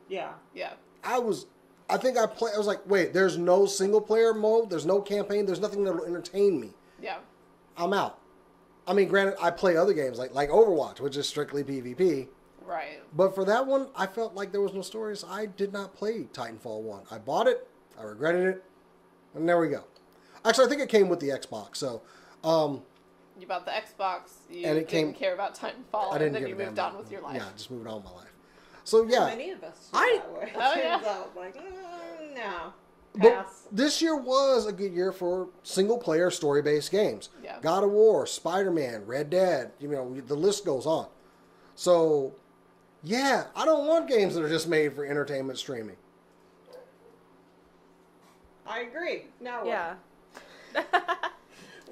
Yeah. Yeah. I was like, wait, there's no single player mode, there's no campaign, there's nothing that'll entertain me. Yeah. I'm out. I mean, granted, I play other games like Overwatch, which is strictly PvP. Right. But for that one, I felt like there was no stories. I did not play Titanfall 1. I bought it, I regretted it, and there we go. Actually, I think it came with the Xbox, so... You bought the Xbox, you and it didn't care about Titanfall, and then you give a moved damn on with your life. Yeah, just moved on with my life. So, yeah. Many of us feel that way. Oh, yeah. Turns out, like, no. But Pass. this year was a good year for single-player story-based games. Yeah. God of War, Spider-Man, Red Dead, you know, the list goes on. So, yeah, I don't want games that are just made for entertainment streaming. I agree. Now what? Yeah.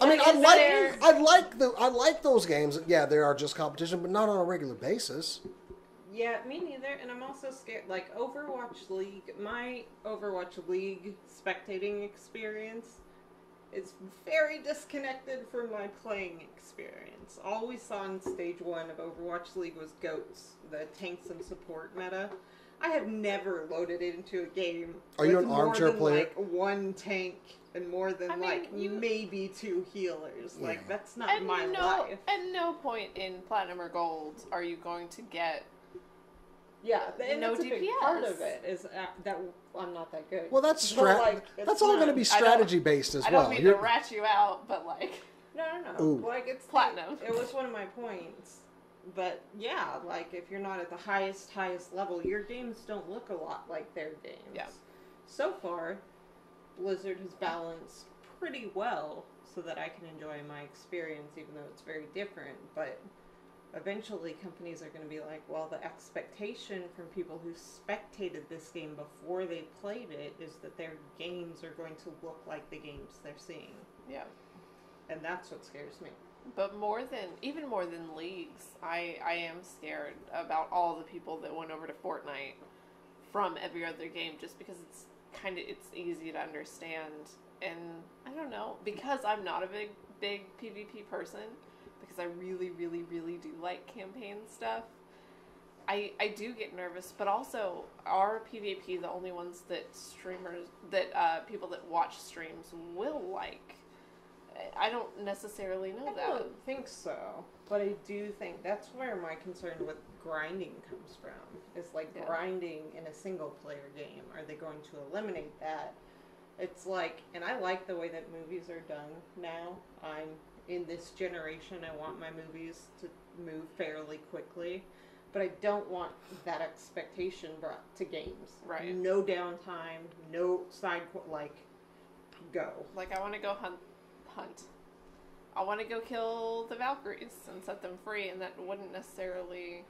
I mean, Is I like those games. Yeah, they are just competition, but not on a regular basis. Yeah, me neither. And I'm also scared. Like, Overwatch League, my Overwatch League spectating experience is very disconnected from my playing experience. All we saw in stage 1 of Overwatch League was GOATs, the tanks and support meta. I have never loaded into a game Are you with an more armchair than, player? like, one tank and more than, maybe 2 healers. Yeah. Like, that's not my life. At no point in Platinum or Gold are you going to get Yeah, and no that's a big DPS. part of it, is that I'm not that good. Well, that's But, like, that's it's all going to not- be strategy based as well. I don't mean to rat you out, but like... No. Ooh. Like, it's Platinum. It was one of my points. But, yeah, like, if you're not at the highest level, your games don't look a lot like their games. Yeah. So far, Blizzard has balanced pretty well so that I can enjoy my experience, even though it's very different. But eventually, companies are going to be like, well, the expectation from people who spectated this game before they played it is that their games are going to look like the games they're seeing. Yeah. And that's what scares me. But even more than leagues, I am scared about all the people that went over to Fortnite from every other game, just because it's easy to understand. And I don't know, because I'm not a big PvP person, because I really, really, really do like campaign stuff, I do get nervous. But also, are PvP the only ones that people that watch streams will like? I don't necessarily know that. I don't think so, but I do think that's where my concern with grinding comes from. Is like grinding in a single player game. Are they going to eliminate that? It's like, and I like the way that movies are done now. I'm in this generation. I want my movies to move fairly quickly, but I don't want that expectation brought to games. Right. No downtime. No side go. Like, I want to go hunt. I want to go kill the Valkyries and set them free, and that wouldn't necessarily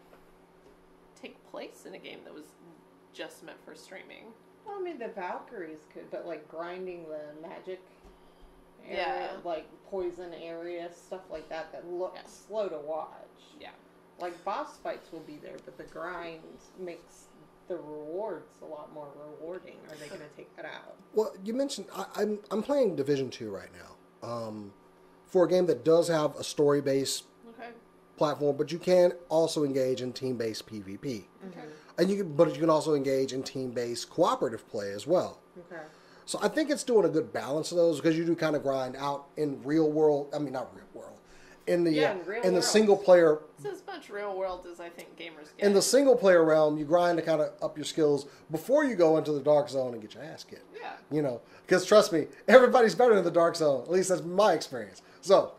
take place in a game that was just meant for streaming. Well, I mean, the Valkyries could, but like grinding the magic area, like poison area, stuff like that looks slow to watch. Yeah. Like boss fights will be there, but the grind makes the rewards a lot more rewarding. Are they going to take that out? Well, you mentioned I'm playing Division 2 right now. For a game that does have a story-based platform, but you can also engage in team-based PvP. Okay. And you can also engage in team-based cooperative play as well. Okay. So I think it's doing a good balance of those, because you do kind of grind out in real world. I mean, not real world. In the single player. It's as much real world as I think gamers get. In the single player realm, you grind to kind of up your skills before you go into the dark zone and get your ass kicked. Yeah. You know, because trust me, everybody's better in the dark zone. At least that's my experience. So.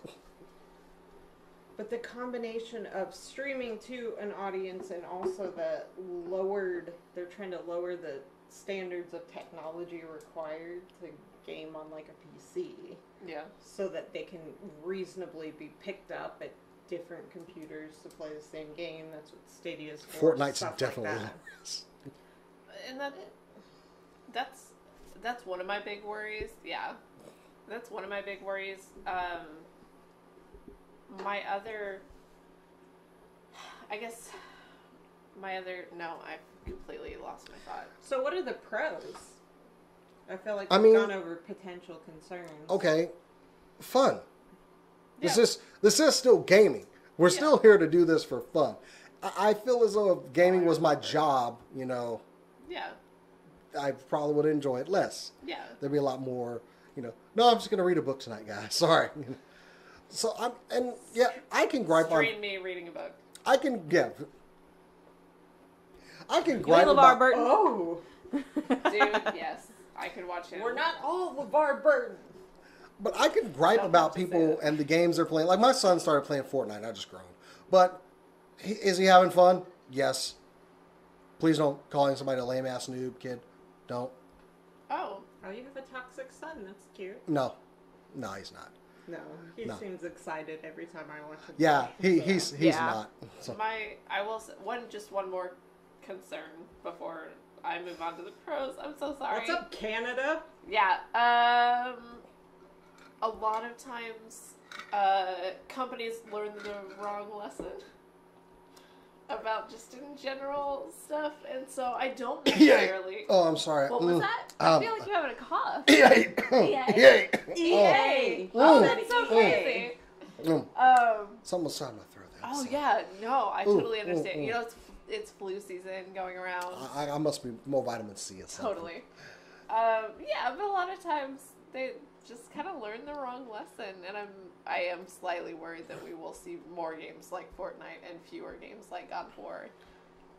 But the combination of streaming to an audience and also they're trying to lower the standards of technology required to game on like a PC. Yeah. So that they can reasonably be picked up at different computers to play the same game. That's what Stadia's for. Fortnite's definitely low risk. And that's one of my big worries. Yeah. That's one of my big worries. I've completely lost my thought. So what are the pros? I feel like we've gone over potential concerns. Okay, fun. Yeah. This is still gaming. We're still here to do this for fun. I feel as though if gaming was my job, you know, I probably would enjoy it less. Yeah. There'd be a lot more, you know, no, I'm just going to read a book tonight, guys. Sorry. So I can gripe on... Stream me reading a book. I can gripe LeVar Burton. Oh! Dude, yes. I could watch it. We're not all LeVar Burton. But I can gripe about people and the games they're playing. Like, my son started playing Fortnite. I just groaned. But is he having fun? Yes. Please don't call him somebody a lame-ass noob, kid. Don't. Oh. Oh, you have a toxic son. That's cute. No. No, he's not. No, he seems excited every time I watch him. Yeah, he's not. So. I will say, one more concern before I move on to the pros. I'm so sorry. What's up, Canada? Yeah. A lot of times, companies learn the wrong lesson about just in general stuff, and so I don't necessarily. Oh, I'm sorry. What was that? I feel like you're having a cough. EA. Oh, that's so crazy. Something was inside my throat there. Oh yeah, no, I totally understand. You know, it's flu season going around. I must be more vitamin C or something. Totally. Yeah, but a lot of times they just kind of learn the wrong lesson, and I am slightly worried that we will see more games like Fortnite and fewer games like God of War.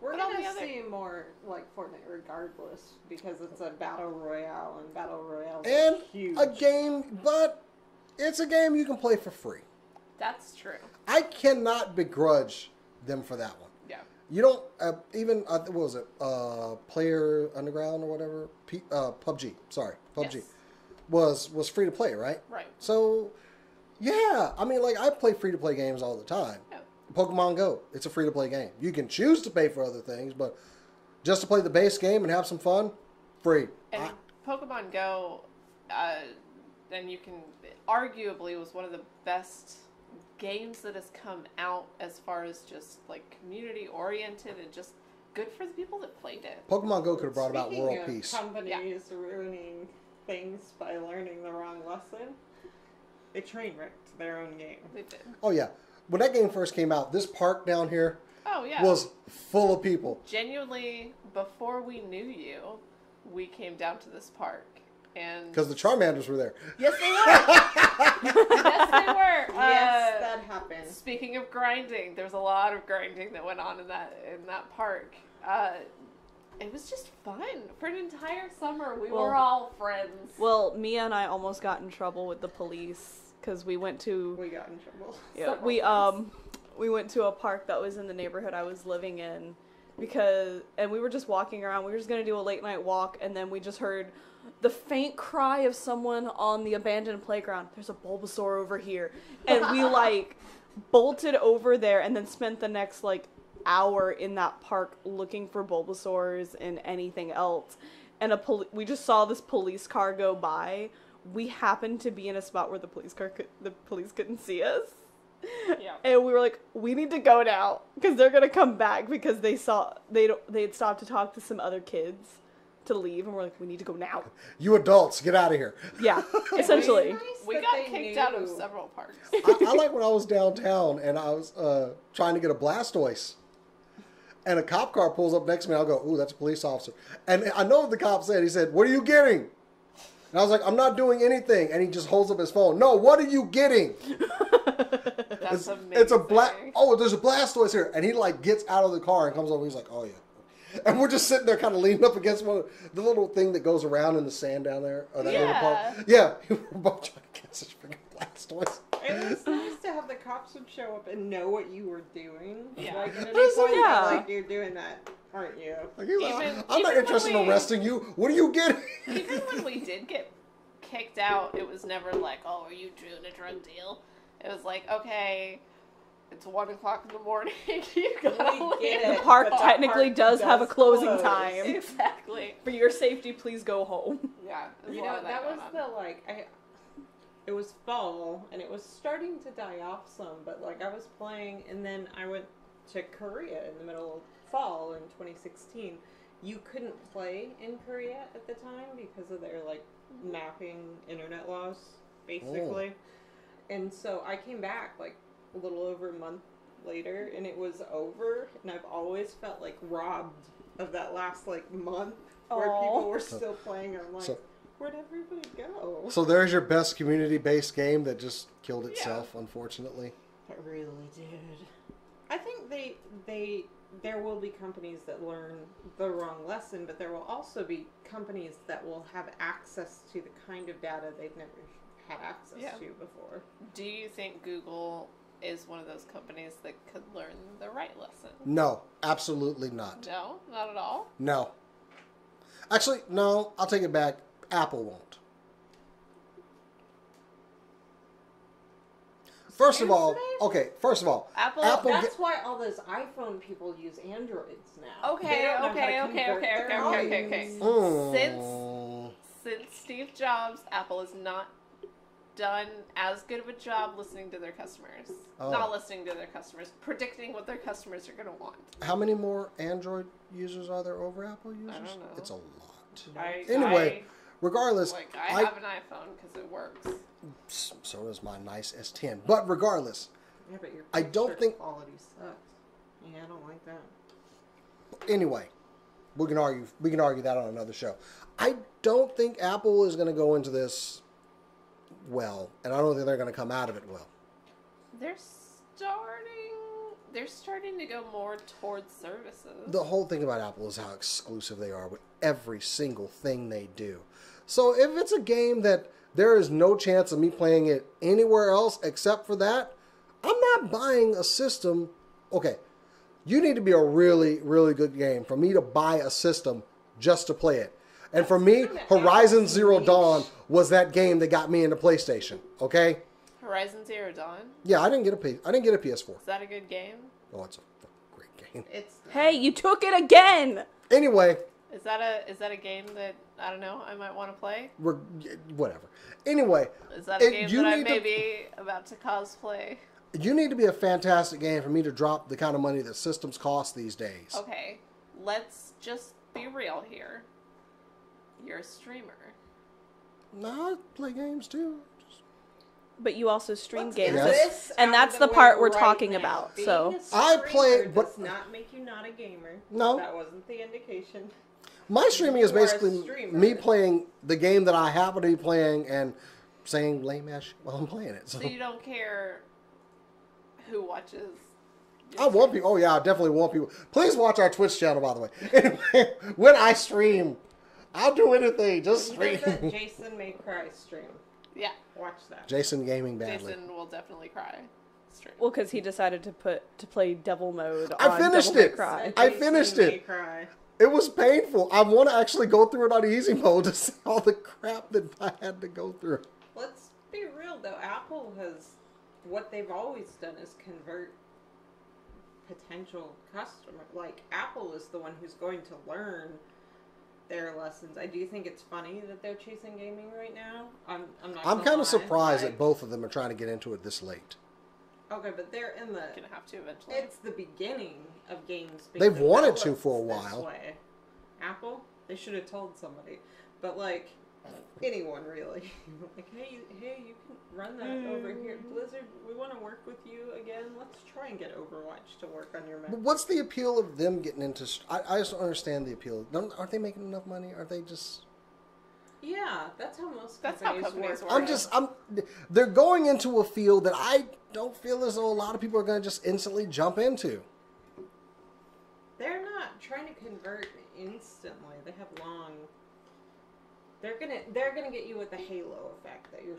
We're going to see more like Fortnite regardless, because it's a battle royale, and battle royale is huge. A game, but it's a game you can play for free. That's true. I cannot begrudge them for that one. Yeah. You don't even what was it? Player Underground or whatever. PUBG. Sorry, PUBG Yes. was free to play, right? Right. So, yeah, I mean, like I play free to play games all the time. Yeah. Pokemon Go, it's a free to play game. You can choose to pay for other things, but just to play the base game and have some fun, free. And Pokemon Go, and you can arguably was one of the best games that has come out as far as just like community oriented and just good for the people that played it. Pokemon Go could have brought about Speaking world of peace. companies ruining things by learning the wrong lesson, they train wrecked their own game. They did. Oh yeah, when that game first came out, this park down here Oh yeah. was full of people. Genuinely, before we knew you, we came down to this park. And Because the Charmanders were there. yes, they were. Yes, they were. Yes, that happened. Speaking of grinding, there's a lot of grinding that went on in that park. It was just fun for an entire summer. We were all friends. Well, Mia and I almost got in trouble with the police because we went to We got in trouble. yeah, we went to a park that was in the neighborhood I was living in and we were just walking around. We were just gonna do a late night walk, and then we just heard the faint cry of someone on the abandoned playground. There's a Bulbasaur over here, and we like bolted over there, and then spent the next like hour in that park looking for Bulbasaurs and anything else. And we just saw this police car go by. We happened to be in a spot where the police couldn't see us. Yeah. And we were like, we need to go now because they're gonna come back because they had stopped to talk to some other kids to leave, and we're like, we need to go now. You adults, get out of here. Yeah, essentially. We got kicked out of several parks. I like when I was downtown and I was trying to get a Blastoise. And a cop car pulls up next to me, and I'll go, ooh, that's a police officer. And I know what the cop said. He said, what are you getting? And I was like, I'm not doing anything. And he just holds up his phone. No, what are you getting? That's amazing. There's a Blastoise here. And he like gets out of the car and comes over. He's like, oh yeah. And we're just sitting there kind of leaning up against the little thing that goes around in the sand down there. Or that little part. Yeah. We're both trying to get such freaking Blastoise. It was nice to have the cops would show up and know what you were doing. Yeah. Like, and It's like, yeah. like, you're doing that, aren't you? Like, he's like, Even I'm not when interested in we- arresting you. What are you getting? Even when we did get kicked out, it was never like, oh, are you doing a drug deal? It was like, okay, it's 1 o'clock in the morning. You gotta We leave. get The it. park But that technically park does have a does closing close. time. Exactly. For your safety, please go home. Yeah. there's You a lot know, of that was going on. the, like, it was fall, and it was starting to die off some, but, like, I was playing, and then I went to Korea in the middle of fall in 2016. You couldn't play in Korea at the time because of their, like, mapping internet laws, basically. And so I came back, like, a little over a month later, and it was over, and I've always felt, like, robbed of that last, like, month where Aw. people were still playing. I'm like, So- where'd everybody go? So there's your best community-based game that just killed itself, unfortunately. It really did. I think there will be companies that learn the wrong lesson, but there will also be companies that will have access to the kind of data they've never had access Yeah. to before. Do you think Google is one of those companies that could learn the right lesson? No, absolutely not. No, not at all. No. Actually, no, I'll take it back. Apple won't. First of all, Apple. That's why all those iPhone people use Androids now. Okay, They don't know how to okay. convert their volumes. Since Steve Jobs, Apple has not done as good of a job listening to their customers. Oh. Not listening to their customers, predicting what their customers are going to want. How many more Android users are there over Apple users? I don't know. It's a lot. Anyway, Regardless, I have an iPhone because it works. so does my nice S10. But regardless, Yeah, but your I don't picture think- quality sucks. Yeah, I don't like that. anyway, we can argue that on another show. I don't think Apple is going to go into this well, and I don't think they're going to come out of it well. They're starting to go more towards services. The whole thing about Apple is how exclusive they are with every single thing they do. So if it's a game that there is no chance of me playing it anywhere else except for that, I'm not buying a system. Okay, you need to be a really, really good game for me to buy a system just to play it. And for me, Horizon Zero Dawn was that game that got me into PlayStation. Okay. Horizon Zero Dawn. Yeah, I didn't get a PS4. Is that a good game? Oh, it's a great game. Hey, you took it again. Anyway. Is that a game that I don't know? I might want to play. Whatever. Anyway. Is that a game that I may be about to cosplay? You need to be a fantastic game for me to drop the kind of money that systems cost these days. Okay, let's just be real here. You're a streamer. No, I play games too. But you also stream games, Yes. and that's the part we're talking about. So I play, but does not make you not a gamer. No, that wasn't the indication. My streaming is You are a basically streamer. me playing the game that I happen to be playing and saying lame ass shit while I'm playing it. So you don't care who watches? I want people. Oh yeah, I definitely want people. Please watch our Twitch channel, by the way. Anyway, when I stream, I'll do anything. Just stream. That Jason May Cry stream. Yeah, watch that. Jason gaming badly. Jason will definitely cry. Stream. well, because he decided to play Devil Mode. I finished Devil May it. Cry. I finished it. Cry. It was painful. I want to actually go through it on easy mode to see all the crap that I had to go through. Let's be real though. Apple has what they've always done is convert potential customer. Like Apple is the one who's going to learn their lessons. I do think it's funny that they're chasing gaming right now. I'm kind of surprised that both of them are trying to get into it this late. Okay, but they're in the. Gonna have to eventually. It's the beginning of games. being They've wanted to developed for a this while. way. Apple, they should have told somebody, but like anyone really, like hey, you can run that over here. Blizzard, we want to work with you again. Let's try and get Overwatch to work on your Mac. But what's the appeal of them getting into? I just don't understand the appeal. Aren't they making enough money? Aren't they just? Yeah, that's how most That's how companies companies work. work. They're going into a field that I don't feel as though a lot of people are going to just instantly jump into. They're not trying to convert instantly. They have long. They're gonna get you with the halo effect that your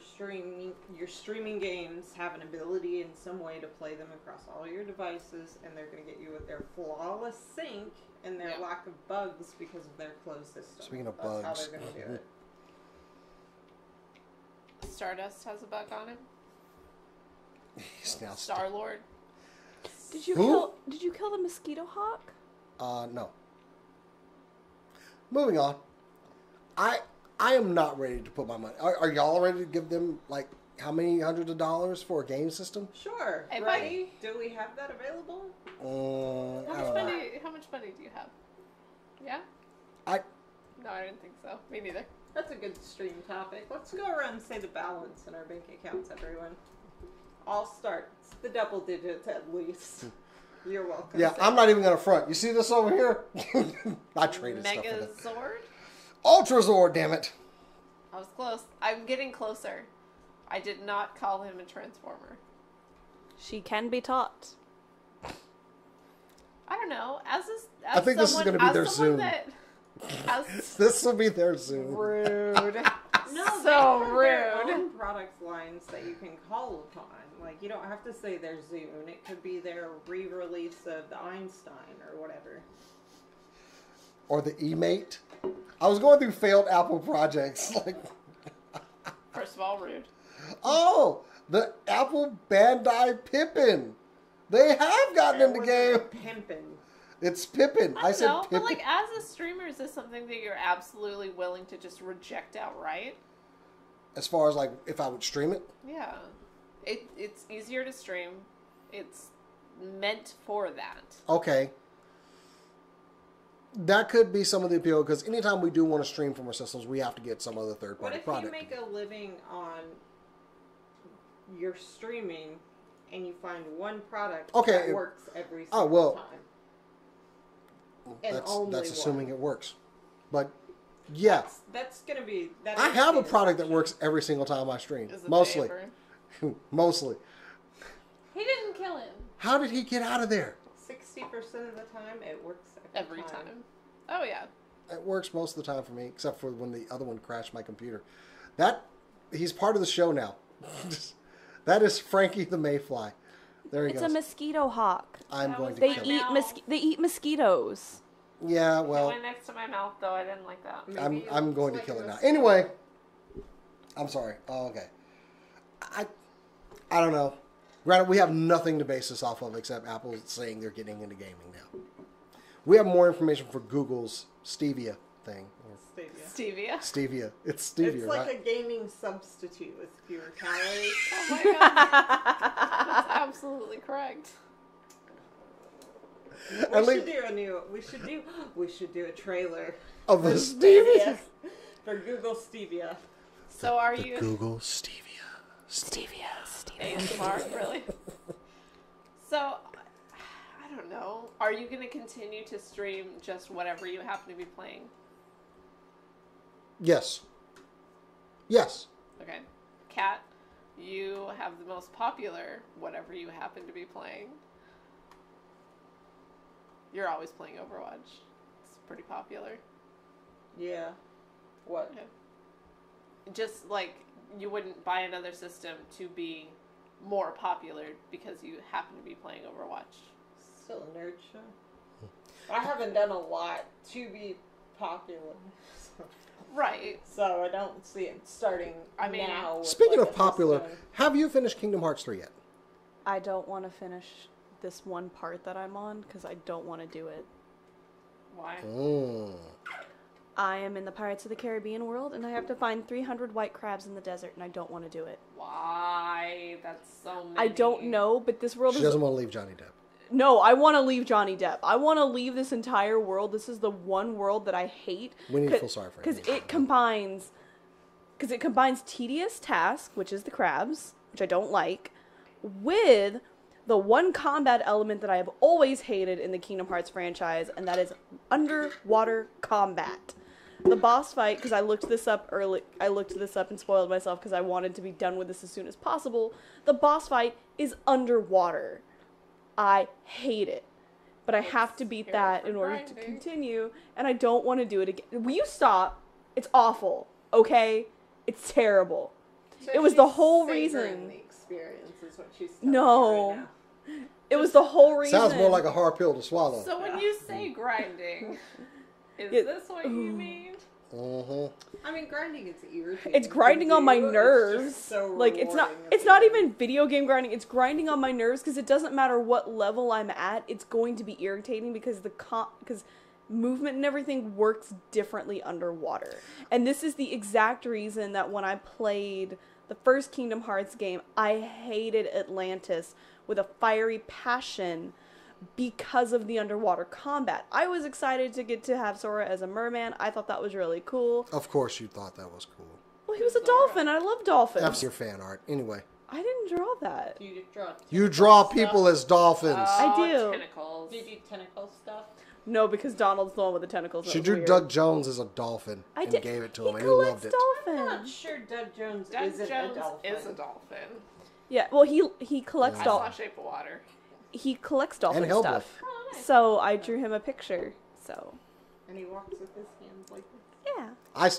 streaming games have an ability in some way to play them across all your devices, and they're gonna get you with their flawless sync and their lack of bugs because of their closed system. Speaking of That's bugs, how they're gonna do it. Stardust has a bug on him. He's now Star-Lord. Did you kill the mosquito hawk? No. Moving on. I am not ready to put my money. Are y'all ready to give them like how many hundreds of dollars for a game system? Sure. Hey, ready? Do we have that available? How much money do you have? Yeah? No, I didn't think so. Me neither. That's a good stream topic. Let's go around and say the balance in our bank accounts, everyone. I'll start. It's the double digits at least. You're welcome. Yeah, I'm not even going to front. You see this over here? I traded stuff for that. Megazord? Ultra Zord, damn it. I was close. I'm getting closer. I did not call him a transformer. She can be taught. I don't know. I think this is going to be their Zoom. This will be their Zoom. Rude. No, So they have their rude. own product lines that you can call upon. Like, you don't have to say their Zune. It could be their re-release of the Einstein or whatever. Or the E-Mate. I was going through failed Apple projects. Like, First of all, rude. oh, the Apple Bandai Pippin. They have gotten in the game. Pimpin'. It's Pippin. I said know, Pippin. but like as a streamer, is this something that you're absolutely willing to just reject outright? As far as like if I would stream it? Yeah. It's easier to stream. It's meant for that. Okay. That could be some of the appeal because anytime we do want to stream from our systems, we have to get some other third What party if product. you make a living on your streaming and you find one product that works every single time? And That's assuming it works. But yeah. That's gonna be I have a product that works every single time I stream. Is it Mostly. paper? Mostly. He didn't kill him. How did he get out of there? 60% of the time, it works Every time. Oh yeah. It works most of the time for me, except for when the other one crashed my computer. He's part of the show now. That is Frankie the Mayfly. There he goes. It's a mosquito hawk. I'm going to They kill eat him. they eat mosquitoes. Yeah, It well, went next to my mouth, though. I didn't like that. I'm going to kill it now. Anyway, I'm sorry. Oh, okay. I don't know. Granted, we have nothing to base this off of except Apple saying they're getting into gaming now. We have more information for Google's Stevia thing. Stevia. Stevia. It's Stevia, It's like right? a gaming substitute with fewer calories. Oh my god. That's absolutely correct. We should do a trailer Of the for Stevia. for Google Stevia. So are you Google Stevia. ASMR, really? So, I don't know. Are you going to continue to stream just whatever you happen to be playing? Yes. Yes. Okay. Kat, you have the most popular whatever you happen to be playing. You're always playing Overwatch. It's pretty popular. Yeah. What? Okay. Just like you wouldn't buy another system to be more popular because you happen to be playing Overwatch. Still a nerd show. I haven't done a lot to be popular. Right. So I don't see it starting now. With Speaking like of a popular, system. have you finished Kingdom Hearts 3 yet? I don't want to finish this one part that I'm on because I don't want to do it. Why? I am in the Pirates of the Caribbean world, and I have to find 300 white crabs in the desert, and I don't want to do it. Why? That's so many. I don't know, but this world She is... doesn't want to leave Johnny Depp. No, I want to leave Johnny Depp. I want to leave this entire world. This is the one world that I hate. We need to feel sorry for him. Because it combines tedious task, which is the crabs, which I don't like, with the one combat element that I have always hated in the Kingdom Hearts franchise, and that is underwater combat. The boss fight, because I looked this up and spoiled myself because I wanted to be done with this as soon as possible. The boss fight is underwater. I hate it. But I have to beat that in order to continue, and I don't want to do it again. Will you stop? It's awful, okay? It's terrible. So It was the she's whole savoring reason. The experience is what she's telling No. me right now. It was the whole reason. Sounds more like a hard pill to swallow. So when you say grinding, is It- this what you mean? I mean, grinding is irritating. It's grinding on my It's just nerves. so Like it's not rewarding. even video game grinding. It's grinding on my nerves because it doesn't matter what level I'm at. It's going to be irritating because because movement and everything works differently underwater. And this is the exact reason that when I played the first Kingdom Hearts game, I hated Atlantis with a fiery passion because of the underwater combat. I was excited to get to have Sora as a merman. I thought that was really cool. Of course you thought that was cool. Well, he was a dolphin. I love dolphins. That's your fan art. Anyway. I didn't draw that. You draw people as dolphins. I do. Tentacles. Do you do tentacle stuff? No, because Donald's the one with the tentacles. She drew Doug Jones as a dolphin and gave it to him, and he loved it. I'm not Dolphins. sure Doug Jones Doug isn't Jones a dolphin. is a dolphin. Yeah, well, he collects I saw dolphins. Shape of Water. He collects dolphin And Hellboy. stuff. Oh, nice. So I drew him a picture. So And he walks with his hands like this. yeah. I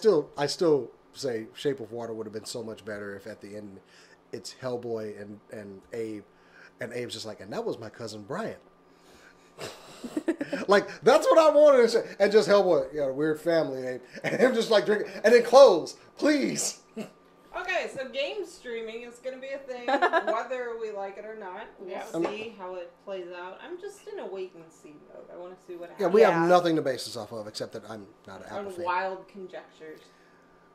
still say Shape of Water would have been so much better if at the end it's Hellboy and Abe, and Abe's just like, and that was my cousin Brian. Like, that's what I wanted to say. And just Hellboy, you got a weird family, Abe. And him just like drinking, and then close, please. Okay, so game streaming is going to be a thing, whether we like it or not. We'll Yeah. see how it plays out. I'm just in a wait and see mode. I want to see what happens. Yeah, we Yeah. have nothing to base this off of except that I'm not an Apple On fan. wild conjectures.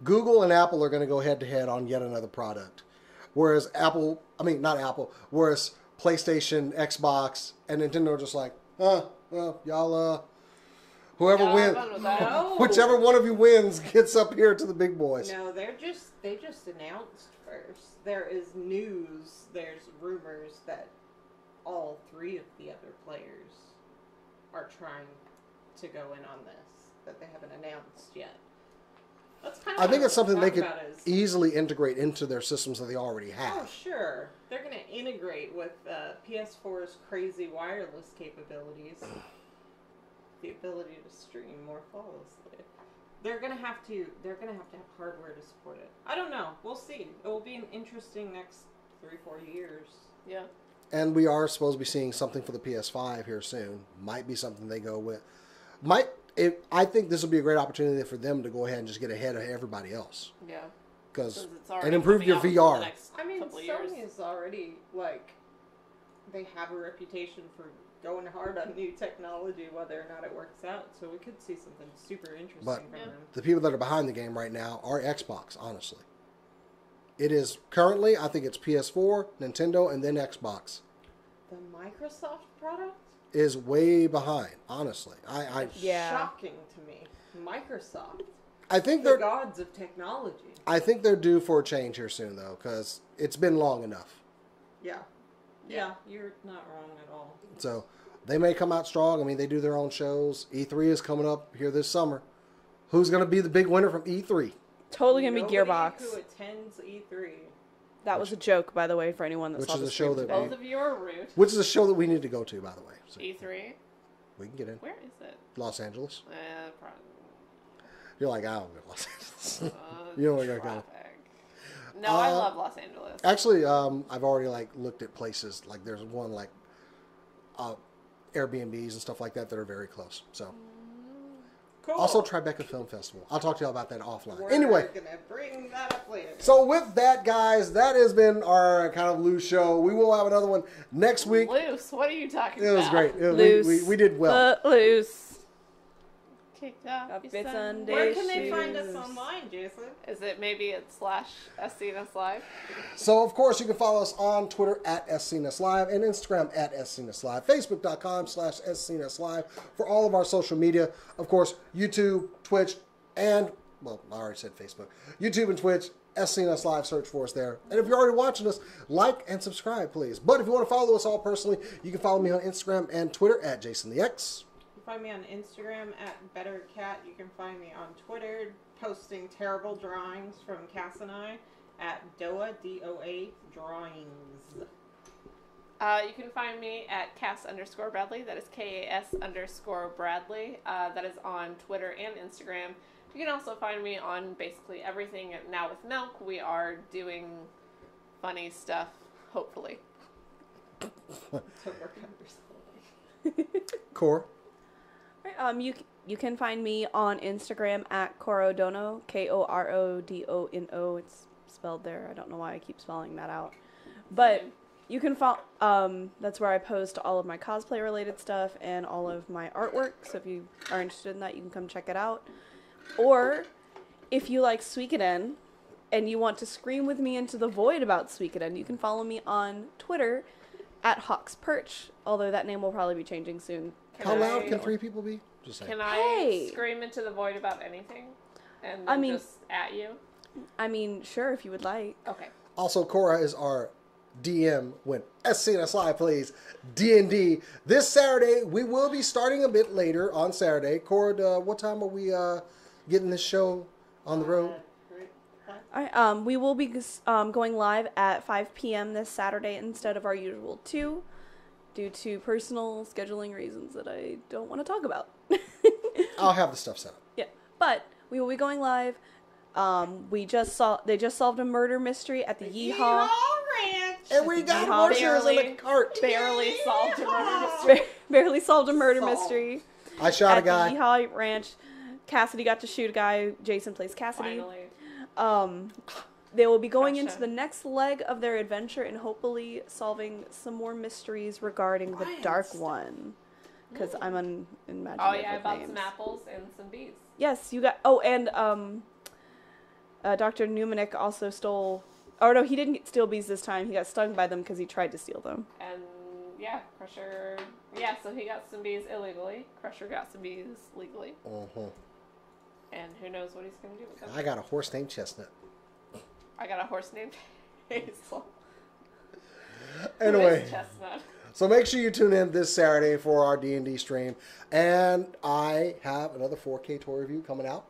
Google and Apple are going to go head to head on yet another product. Whereas whereas PlayStation, Xbox, and Nintendo are just like, well, y'all, whoever Yeah, wins, fun with that. No. whichever one of you wins gets up here to the big boys. No, they just announced first. There is news, there's rumors that all three of the other players are trying to go in on this, that they haven't announced yet. That's kind of I think it's something they could about is, easily integrate into their systems that they already Oh, have. sure. They're going to integrate with PS4's crazy wireless capabilities. the ability to stream more flawlessly. They're gonna have to have hardware to support it. I don't know. We'll see. It will be an interesting next 3-4 years. Yeah. And we are supposed to be seeing something for the PS5 here soon. Might be something they go with. I think this will be a great opportunity for them to go ahead and just get ahead of everybody else. Yeah. Because it's already and improve coming your out in VR. the next I mean, couple of years. Sony is already, like, they have a reputation for going hard on new technology, whether or not it works out. So we could see something super interesting But from them. the people that are behind the game right now are Xbox, honestly. It is currently, I think it's PS4, Nintendo, and then Xbox. The Microsoft product? Is way behind, honestly. Yeah. Shocking to me. Microsoft. I think The they're gods of technology. I think they're due for a change here soon, though, because it's been long enough. Yeah. Yeah, you're not wrong at all. So they may come out strong. I mean, they do their own shows. E3 is coming up here this summer. Who's going to be the big winner from E3? Totally gonna be Nobody Gearbox. who attends E3. That was a joke, by the way, for anyone that Which saw is the a show stream that today. Both of you are rude. Which is a show that we need to go to, by the way. So E3. we can get in. Where is it? Los Angeles. Probably. You're like, I don't go to Los Angeles. Uh, You know where you're going. traffic. No, I love Los Angeles. Actually, I've already looked at places. Like there's one Airbnbs and stuff like that that are very close. So Cool. also Tribeca Film Festival. I'll talk to you all about that offline. We're Anyway. gonna bring that up later. So with that, guys, that has been our kind of loose show. We will have another one next week. Loose. What are you talking It about? was great. Loose. We did well. Loose. Kicked off Up your its Sunday Sunday Where can they shoes. find us online, Jason? Is it maybe it's /SCNS Live? So, of course, you can follow us on Twitter at SCNS Live and Instagram at SCNS Live, Facebook.com/SCNS Live for all of our social media. Of course, YouTube, Twitch, and, well, I already said Facebook. YouTube and Twitch, SCNS Live, search for us there. And if you're already watching us, like and subscribe, please. But if you want to follow us all personally, you can follow me on Instagram and Twitter at JasonTheX. You can find me on Instagram at BetterCat. You can find me on Twitter posting terrible drawings from Cass and I at DOA, D-O-A, drawings. You can find me at Cass_Bradley. That is KAS_Bradley. That is on Twitter and Instagram. You can also find me on basically everything. Now with Milk, we are doing funny stuff, hopefully. To work on yourself. Core. Right, you can find me on Instagram at Korodono, Korodono. It's spelled there. I don't know why I keep spelling that out, but you can follow. That's where I post all of my cosplay related stuff and all of my artwork. So if you are interested in that, you can come check it out. Or if you like Suikoden and you want to scream with me into the void about Suikoden, you can follow me on Twitter at Hawks Perch. Although that name will probably be changing soon. How loud can 3 people be? Just saying. Can I Hey. scream into the void about anything? And I then mean- just at you? I mean, sure, if you would like. Okay. Also, Cora is our DM when SCNS Live plays D&D. This Saturday, we will be starting a bit later on Saturday. Cora, what time are we getting this show on the road? All right, we will be going live at 5 p.m. this Saturday instead of our usual 2 due to personal scheduling reasons that I don't want to talk about. I'll have the stuff set up. Yeah, but we will be going live. They just solved a murder mystery at the Yeehaw. Ranch! And we got Yeehaw. horses in the cart. Barely solved a murder mystery. Barely solved a murder Solved. mystery I shot a at the guy. Yeehaw Ranch. Cassidy got to shoot a guy. Jason plays Cassidy. Finally. They will be going Gotcha. into the next leg of their adventure and hopefully solving some more mysteries regarding the Ryan, Dark stop. One. Because I'm unimaginative Oh yeah, I with bought names. some apples and some bees. Yes, you got. Oh, and Dr. Newmanick also stole. Oh no, he didn't steal bees this time. He got stung by them because he tried to steal them. And yeah, Crusher. Yeah, so he got some bees illegally. Crusher got some bees legally. Uh-huh. And who knows what he's going to do with them. I got a horse named Chestnut. I got a horse named Hazel. Who Anyway, is Chestnut? so make sure you tune in this Saturday for our D&D stream. And I have another 4K toy review coming out.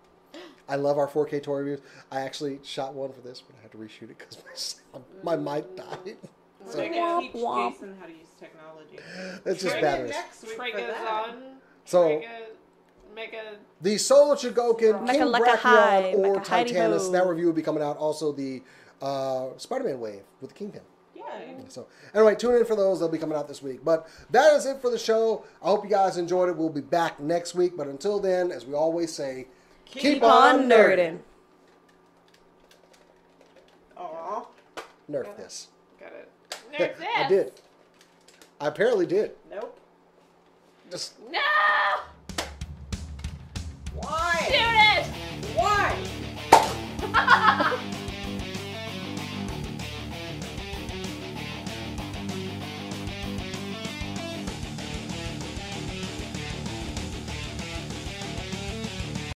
I love our 4K toy reviews. I actually shot one for this, but I had to reshoot it because my mic died. We're So gonna teach Womp. Jason how to use technology. it's just Tune in batteries. next week for Trigger's that. on. So Trigger The Solo Chogokin, King Like a high, Brachion, or like a hidey Titanus. ho. That review will be coming out. Also, the Spider-Man wave with the Kingpin. Yeah. So, anyway, tune in for those. They'll be coming out this week. But that is it for the show. I hope you guys enjoyed it. We'll be back next week. But until then, as we always say, Keep on nerding. Aw. Nerf this. Got it. Nerf this. I did. I apparently did. Nope. Just No! Why? Shoot it! Why?